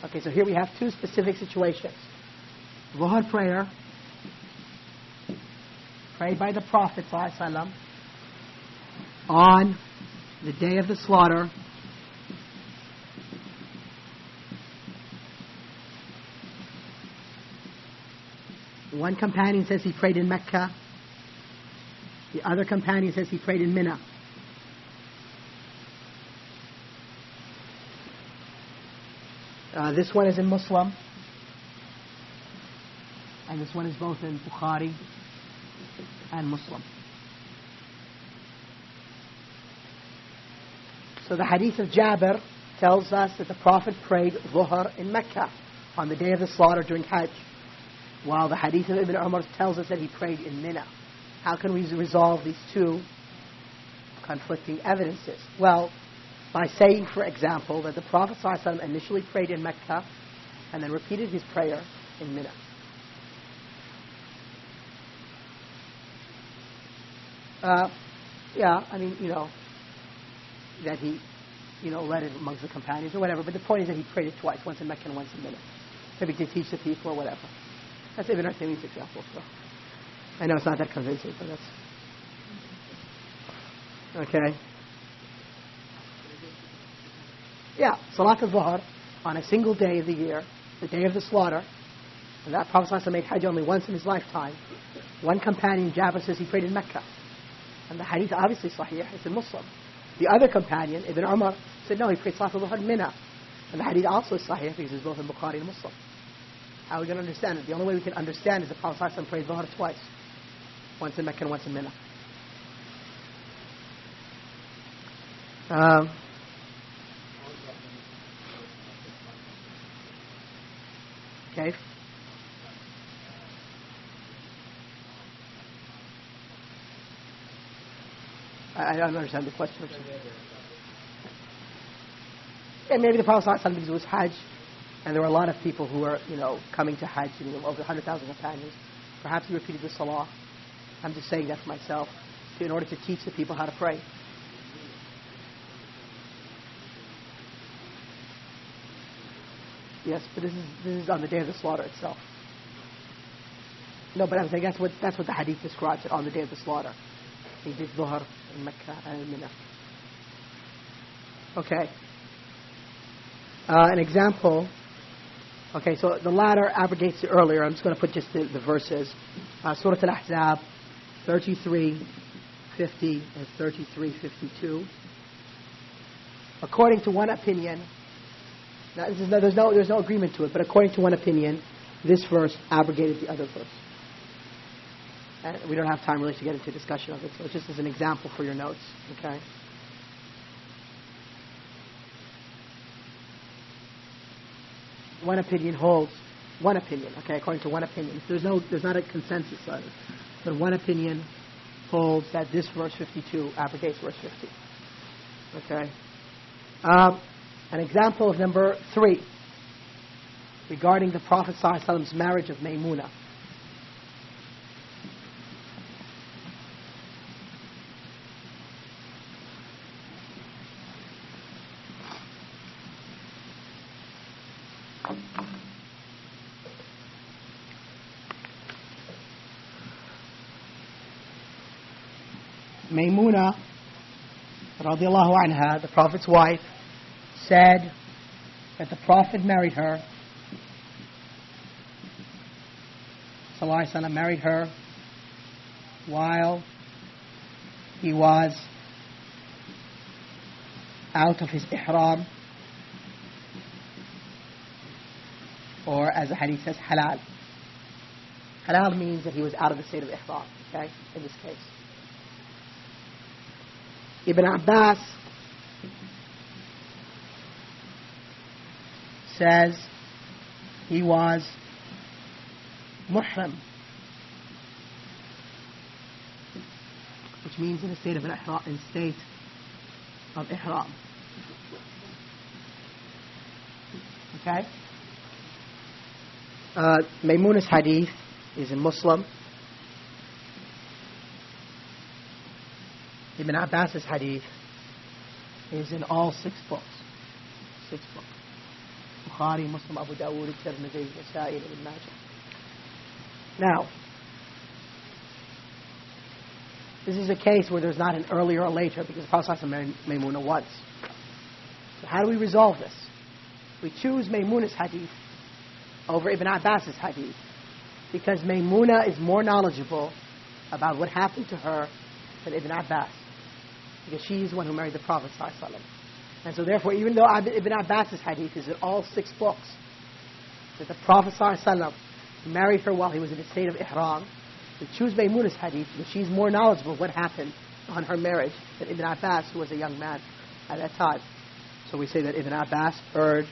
Okay, so here we have two specific situations. Dhuhr prayer, prayed by the Prophet ﷺ on the day of the slaughter, one companion says he prayed in Mecca. The other companion says he prayed in Mina. This one is in Muslim, and this one is both in Bukhari and Muslim. So the hadith of Jabir tells us that the Prophet prayed Dhuhr in Mecca on the day of the slaughter during Hajj, while the hadith of Ibn Umar tells us that he prayed in Mina. How can we resolve these two conflicting evidences? Well, by saying, for example, that the Prophet ﷺ initially prayed in Mecca and then repeated his prayer in Mina. That he, led it amongst the companions or whatever, but the point is that he prayed it twice, once in Mecca and once in Mina, maybe to teach the people or whatever. That's Ibn at-Tamimi's example. So I know it's not that convincing, but that's okay. Yeah, Salat al-Dhuhr on a single day of the year, the day of the slaughter, and that Prophet ﷺ made Hajj only once in his lifetime. One companion, Jabir, says he prayed in Mecca, and the hadith obviously sahih, it's in Muslim. The other companion, Ibn Umar, said no, he prayed Salat al-Dhuhr in Mina, and the hadith also is sahih because it's both in Bukhari and Muslim. How are we going to understand it? The only way we can understand is the Prophet ﷺ prayed Dhuhr twice, once in Mecca and once in Mina. Okay. I don't understand the question. And maybe the Prophet ﷺ, because it was Hajj, and there were a lot of people who were, coming to Hajj, over 100,000 companions. Perhaps he repeated the Salah. I'm just saying that for myself, in order to teach the people how to pray. Yes, but this is on the day of the slaughter itself. No, but I'm saying that's what the hadith describes, it on the day of the slaughter. He did Dhuhr in Mecca and in Mina. Okay. An example. Okay, so the latter abrogates the earlier. I'm just going to put just the verses. Surah Al-Ahzab, 33:50 and 33:52. According to one opinion, now there's no agreement to it, but according to one opinion, this verse abrogated the other verse. And we don't have time really to get into discussion of it, so it's just as an example for your notes. Okay. One opinion holds. One opinion, okay, according to one opinion. There's not a consensus on it, but one opinion holds that this verse 52 abrogates verse 50. Okay. An example of number 3 regarding the Prophet ﷺ's marriage of Maymuna. Maymuna, radiallahu anha, the Prophet's wife, said that the Prophet married her, sallallahu alaihi wasallam married her while he was out of his ihram, or as the hadith says, halal. Halal means that he was out of the state of ihram, okay, in this case. Ibn Abbas says he was muhram, which means in a state of ihram. Okay. Maymuna's hadith is in Muslim. Ibn Abbas's hadith is in all 6 books. 6 books. Bukhari, Muslim, Abu Dawood, Tirmidhi, Nasa'i, and Ibn Majah. Now, this is a case where there's not an earlier or later, because the Prophet married Maymuna once. So how do we resolve this? We choose Maymuna's hadith over Ibn Abbas's hadith, because Maymuna is more knowledgeable about what happened to her than Ibn Abbas, because she's the one who married the Prophet ﷺ. And so therefore, even though Ibn Abbas's hadith is in all 6 books, that the Prophet ﷺ married her while he was in a state of ihram, we choose Maymuna's hadith because she's more knowledgeable of what happened on her marriage than Ibn Abbas, who was a young man at that time. So we say that Ibn Abbas erred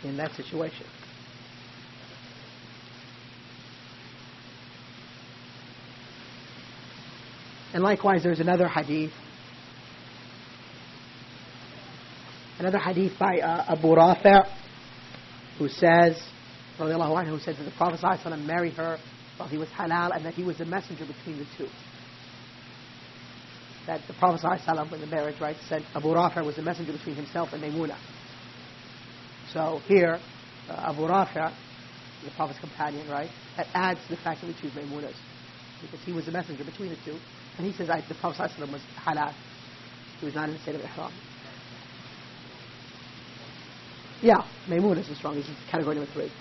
in that situation. And likewise, there's another hadith by Abu Rafi', who says, radiallahu anhu, who says that the Prophet ﷺ married her while he was halal, and that he was the messenger between the two. That the Prophet ﷺ, when the marriage, right, said Abu Rafi' was the messenger between himself and Maymuna. So here, Abu Rafi', the Prophet's companion, right, that adds to the fact that we choose Maymuna's, because he was the messenger between the two. And he says the Prophet ﷺ was halal. He was not in the state of ihram. Yeah, Maymuna is the strongest. This is category number 3.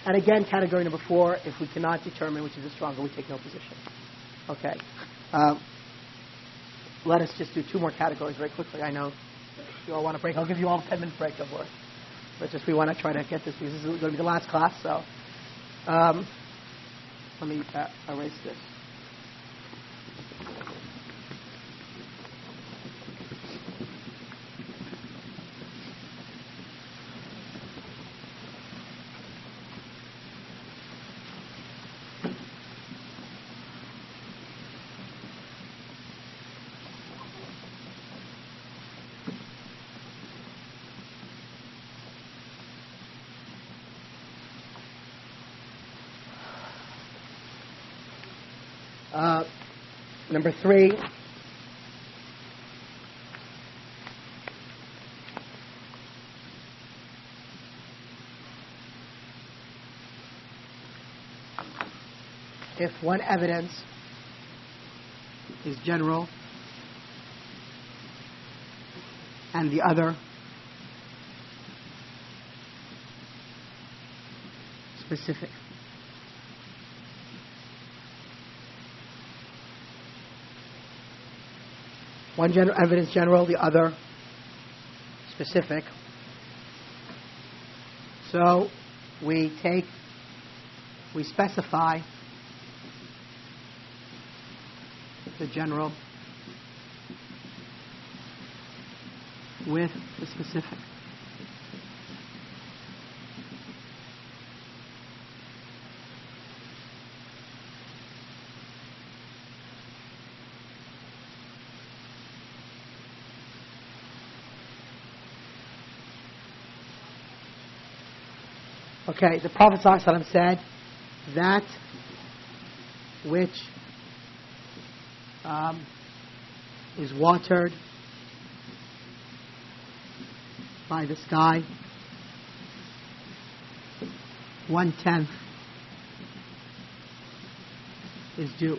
And again, category number 4, if we cannot determine which is the stronger, we take no position. Okay. Let us just do 2 more categories very quickly. I know you all want to break. I'll give you all a 10-minute break, don't worry. But just we want to try to get this, because this is going to be the last class. So let me erase this. Number 3, if one evidence is general and the other specific. One evidence general, the other specific. So we specify the general with the specific. Okay, the Prophet ﷺ said that which is watered by the sky, 1/10 is dew.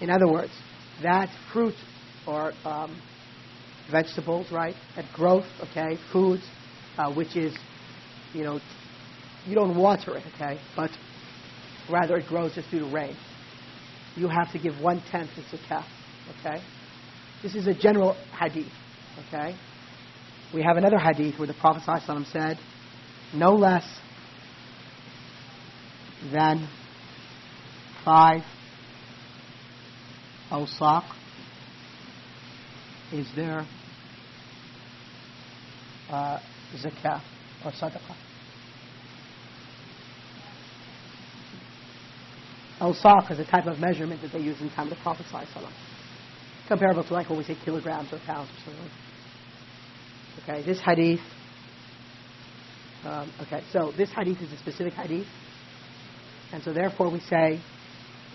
In other words, that fruit or vegetables, right, that growth, okay, foods, which is, you don't water it, okay, but rather it grows just due to rain. You have to give 1/10 in zakah, okay? This is a general hadith, okay? We have another hadith where the Prophet ﷺ said, no less than 5 awsaq is there zakah or sadaqah. Awsaq is a type of measurement that they use in the time of the Prophet ﷺ. Comparable to like when we say kilograms or pounds or something. Okay, this hadith. Okay, so this hadith is a specific hadith, and so therefore we say,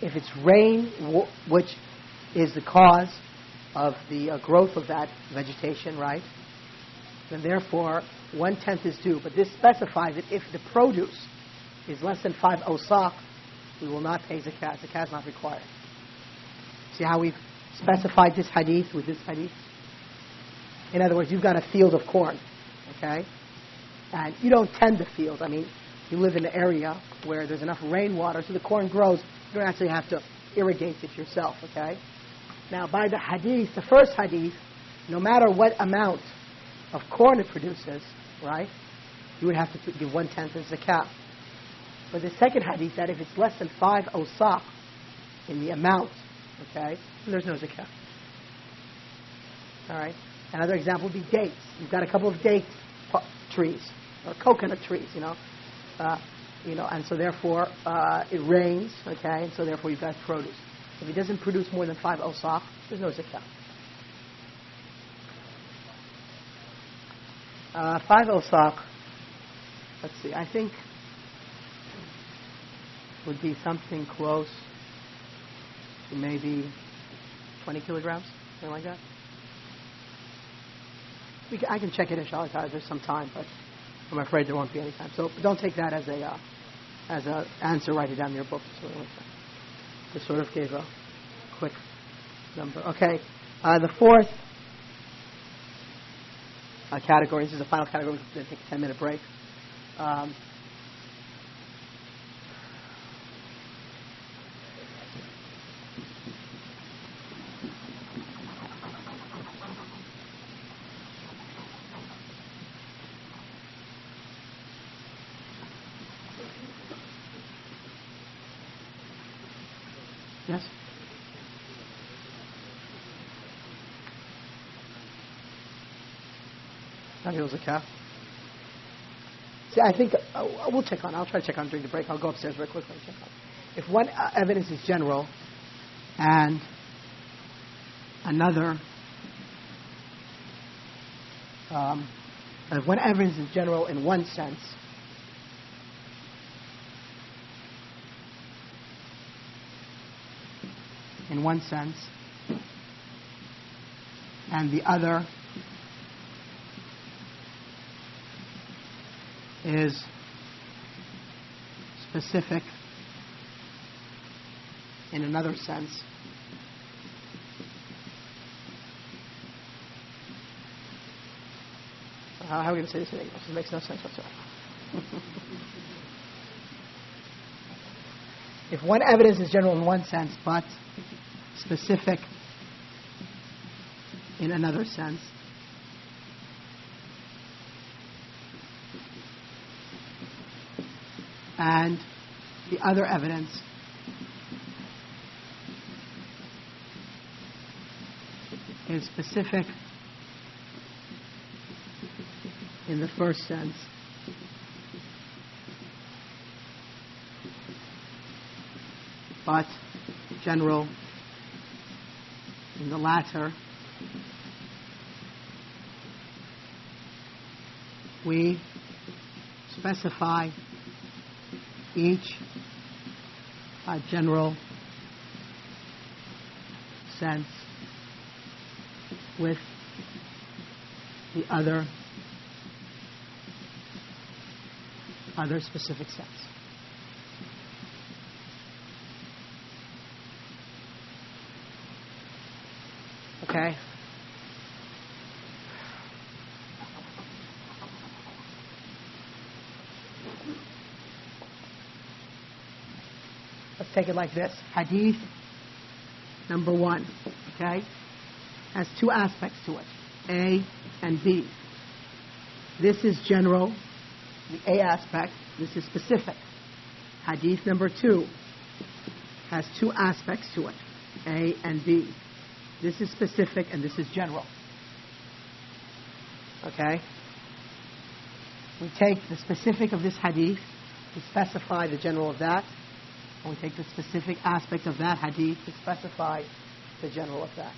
if it's rain, which is the cause of the growth of that vegetation, right? then therefore 1/10 is due. But this specifies that if the produce is less than 5 awsaq, we will not pay zakat. Zakat is not required. See how we've specified this hadith with this hadith? In other words, you've got a field of corn, okay? And you don't tend the field. I mean, you live in an area where there's enough rainwater so the corn grows. You don't actually have to irrigate it yourself, okay? Now, by the hadith, the first hadith, no matter what amount of corn it produces, right, you would have to give 1/10 as zakat. But the second hadith, that if it's less than 5 awsaq in the amount, okay, then there's no zakat. All right? Another example would be dates. You've got a couple of date trees or coconut trees, and so therefore it rains, okay, and so therefore you've got produce. If it doesn't produce more than 5 awsaq, there's no zakat. 5 awsaq, let's see, I think would be something close to maybe 20 kilograms, something like that. I can check it, inshallah, there's some time, but I'm afraid there won't be any time. So don't take that as a answer. Write it down in your book. Just sort of gave a quick number. Okay, the fourth category. This is the final category. We're going to take a 10-minute break. Yes? Nabil Zakah. See, I think we'll check on. I'll try to check on during the break. I'll go upstairs very quickly and check on. If one evidence is general and another, if one evidence is general in one sense, and the other is specific in another sense, how are we going to say this in English? It makes no sense whatsoever. If one evidence is general in one sense, but specific in another sense, and the other evidence is specific in the first sense, but general in the latter, we specify each general sense with the other specific sense. Okay? Let's take it like this. Hadith number 1, okay, has two aspects to it, A and B. This is general, the A aspect. This is specific. Hadith number 2 has two aspects to it, A and B. This is specific and this is general. Okay? We take the specific of this hadith to specify the general of that, and we take the specific aspect of that hadith to specify the general of that.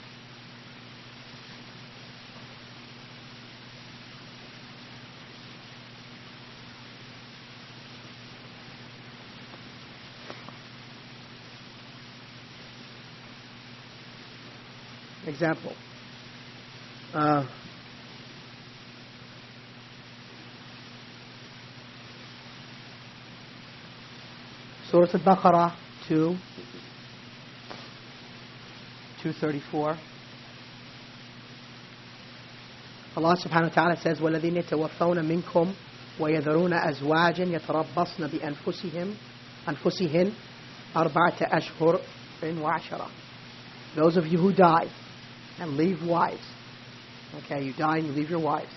Example. Surah Al-Baqarah 234. Allah subhanahu wa ta'ala says, وَالَّذِينَ يَتَوَفَّوْنَ مِنْكُمْ وَيَذَرُونَ أَزْوَاجًا يَتَرَبَّصْنَ بِأَنفُسِهِنْ أَرْبَعَةَ أَشْهُرٍ وَعَشْرًا. Those of you who die and leave wives, okay, you die and you leave your wives,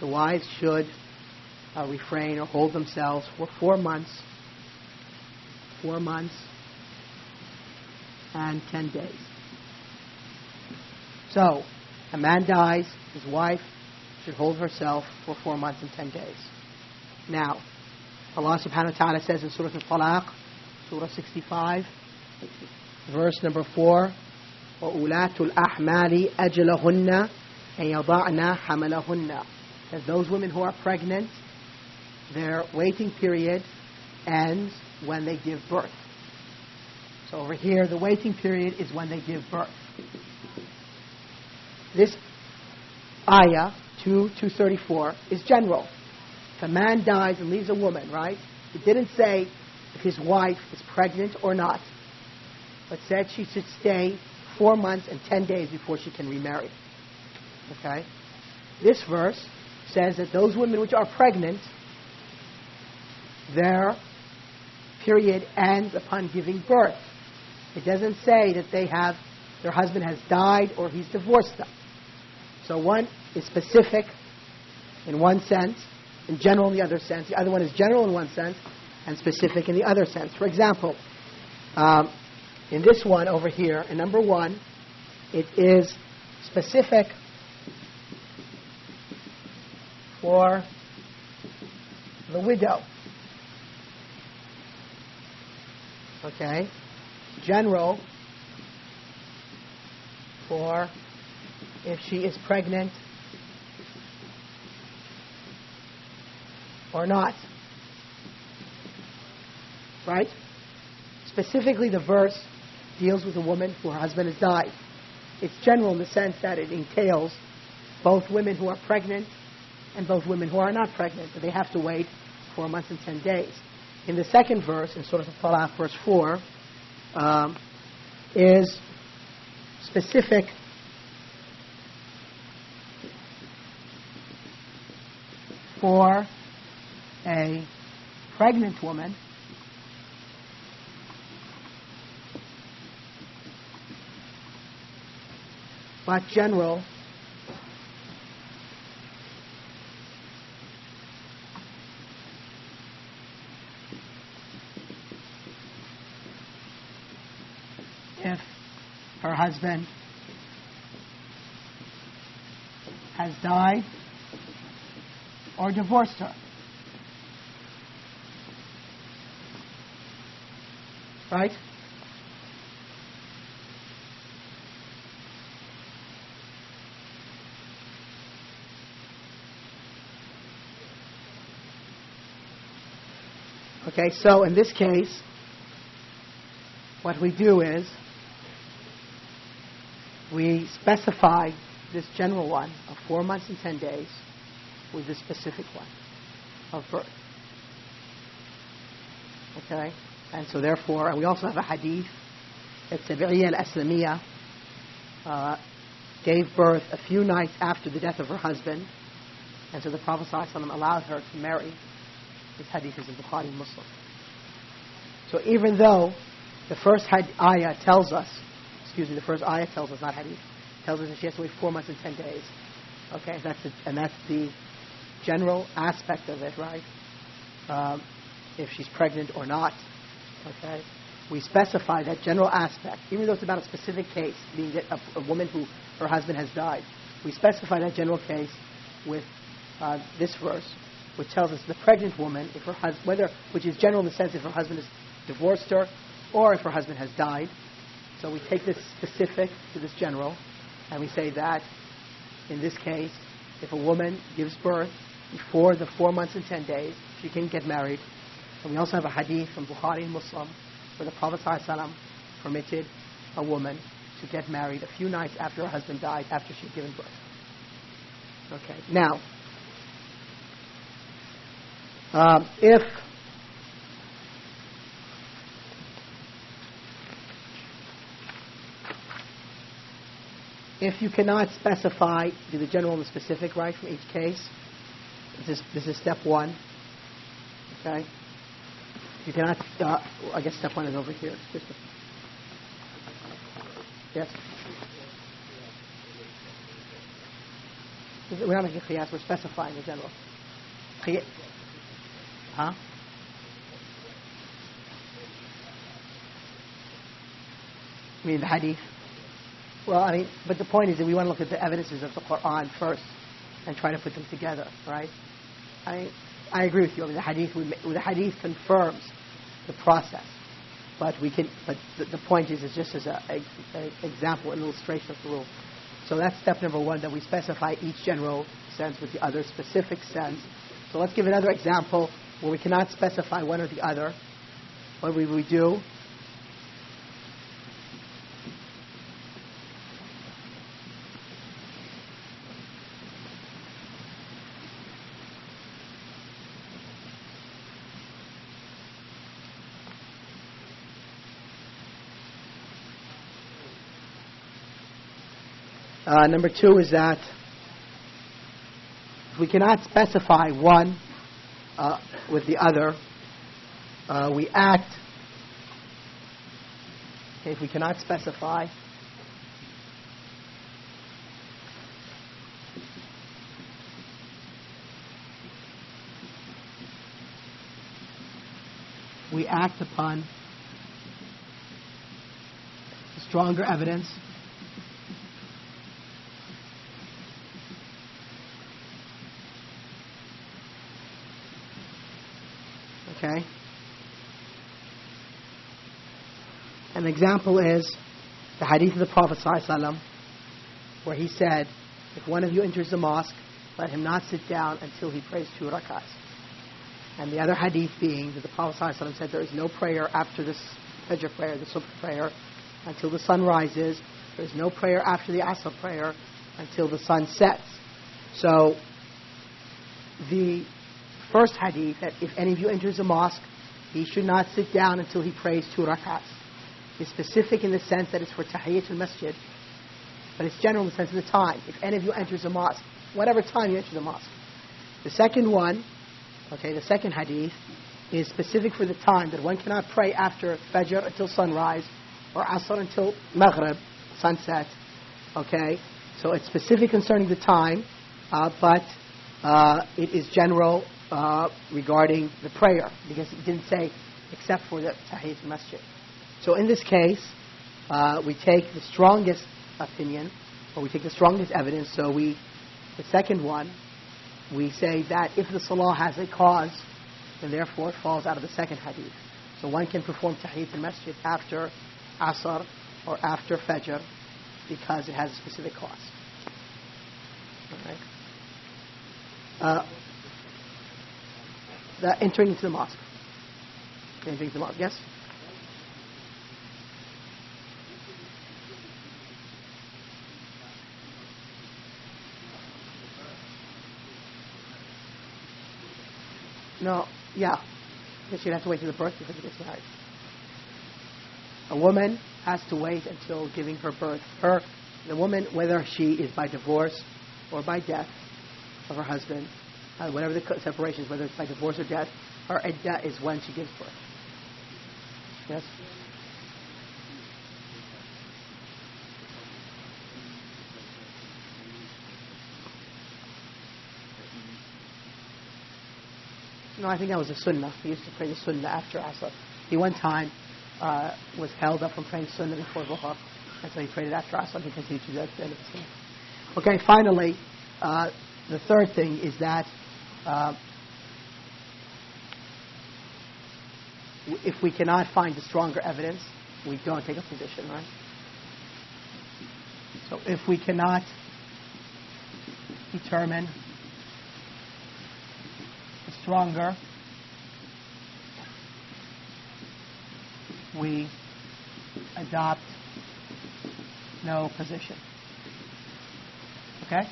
the wives should refrain or hold themselves for 4 months and 10 days. So, a man dies, his wife should hold herself for 4 months and 10 days. Now, Allah subhanahu wa ta'ala says in Surah Al-Talaq, Surah 65, verse number 4, وَأُولَاتُ الْأَحْمَالِ أَجْلَهُنَّ أَنْ يَضَعْنَ حَمَلَهُنَّ. That those women who are pregnant, their waiting period ends when they give birth. So over here, the waiting period is when they give birth. This ayah, 234, is general. If a man dies and leaves a woman, right? It didn't say if his wife is pregnant or not, but said she should stay 4 months and 10 days before she can remarry. Okay? This verse says that those women which are pregnant, their period ends upon giving birth. It doesn't say that their husband has died or he's divorced them. So one is specific in one sense, and general in the other sense. The other one is general in one sense and specific in the other sense. For example, in this one over here, in number 1, it is specific for the widow. Okay? General for if she is pregnant or not. Right? Specifically, the verse deals with a woman whose husband has died. It's general in the sense that it entails both women who are pregnant and both women who are not pregnant, but they have to wait 4 months and 10 days. In the second verse, in Surah Al-Talaq, verse 4, is specific for a pregnant woman but general if her husband has died or divorced her. Right? Okay, so in this case, what we do is we specify this general one of 4 months and 10 days with this specific one of birth. Okay? And so therefore, and we also have a hadith that Tabi'iyya al-Aslamiyya gave birth a few nights after the death of her husband, and so the Prophet ﷺ allowed her to marry. This hadith is in Bukhari and Muslim. So even though the first ayah tells us, not hadith, tells us that she has to wait 4 months and 10 days. Okay, that's the general aspect of it, right? If she's pregnant or not. Okay, we specify that general aspect, even though it's about a specific case, being a woman who her husband has died. We specify that general case with this verse, which tells us the pregnant woman, if her husband, which is general in the sense if her husband has divorced her or if her husband has died. So we take this specific to this general, and we say that in this case, if a woman gives birth before the 4 months and 10 days, she can get married. And we also have a hadith from Bukhari and Muslim where the Prophet ﷺ permitted a woman to get married a few nights after her husband died, after she had given birth. Okay, now, if If you cannot specify, do the general and the specific right from each case. This is step one. Okay? You cannot, I guess step one is over here. Excuse me. Yes? We're not making qiyas, we're specifying the general. Huh? You mean the hadith? Well, I mean, but the point is that we want to look at the evidences of the Qur'an first and try to put them together, right? I agree with you. I mean, the hadith confirms the process, but the point is, it's just as an example, an illustration of the rule. So that's step number one, that we specify each general sense with the other specific sense. So let's give another example where we cannot specify one or the other. What we do? Number two is that if we cannot specify one with the other, we act. Okay, if we cannot specify, we act upon stronger evidence. Okay. An example is the hadith of the Prophet ﷺ, where he said, if one of you enters the mosque, let him not sit down until he prays 2 rak'ahs. And the other hadith being that the Prophet ﷺ said there is no prayer after this Fajr prayer, the Subh prayer, until the sun rises. There is no prayer after the Asr prayer until the sun sets. So the first hadith, that if any of you enters a mosque, he should not sit down until he prays 2 rak'ahs, is specific in the sense that it's for tahiyyatul masjid, but it's general in the sense of the time. If any of you enters a mosque, whatever time you enter the mosque. The second one, the second hadith, is specific for the time, that one cannot pray after Fajr until sunrise, or Asr until Maghrib, sunset. Okay, so it's specific concerning the time, but it is general regarding the prayer, because it didn't say except for the Tahiyyatul Masjid. So in this case, we take the strongest opinion, or we take the strongest evidence. So the second one, we say that if the Salah has a cause, then therefore it falls out of the second hadith. So one can perform Tahiyyatul Masjid after Asr or after Fajr because it has a specific cause. Okay. The entering into the mosque. Entering into the mosque, yes? No, yeah. Because she'd have to wait till the birth before she gets married. A woman has to wait until giving her birth. The woman, whether she is by divorce or by death of her husband, whatever the separation is, whether it's by divorce or death, her iddah is when she gives birth. Yes? No, I think that was a sunnah. He used to pray the sunnah after Asr. He one time was held up from praying sunnah before Dhuhr, and so he prayed it after Asr because he continued at the end of the sunnah. Okay, finally, the third thing is that if we cannot find the stronger evidence, we don't take a position, right? So if we cannot determine the stronger, we adopt no position. Okay?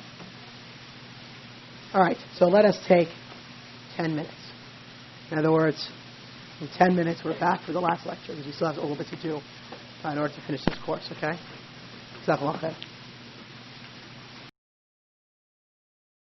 All right, so let us take 10 minutes. In other words, in 10 minutes we're back for the last lecture because we still have a little bit to do in order to finish this course, okay? Jazakallah khair.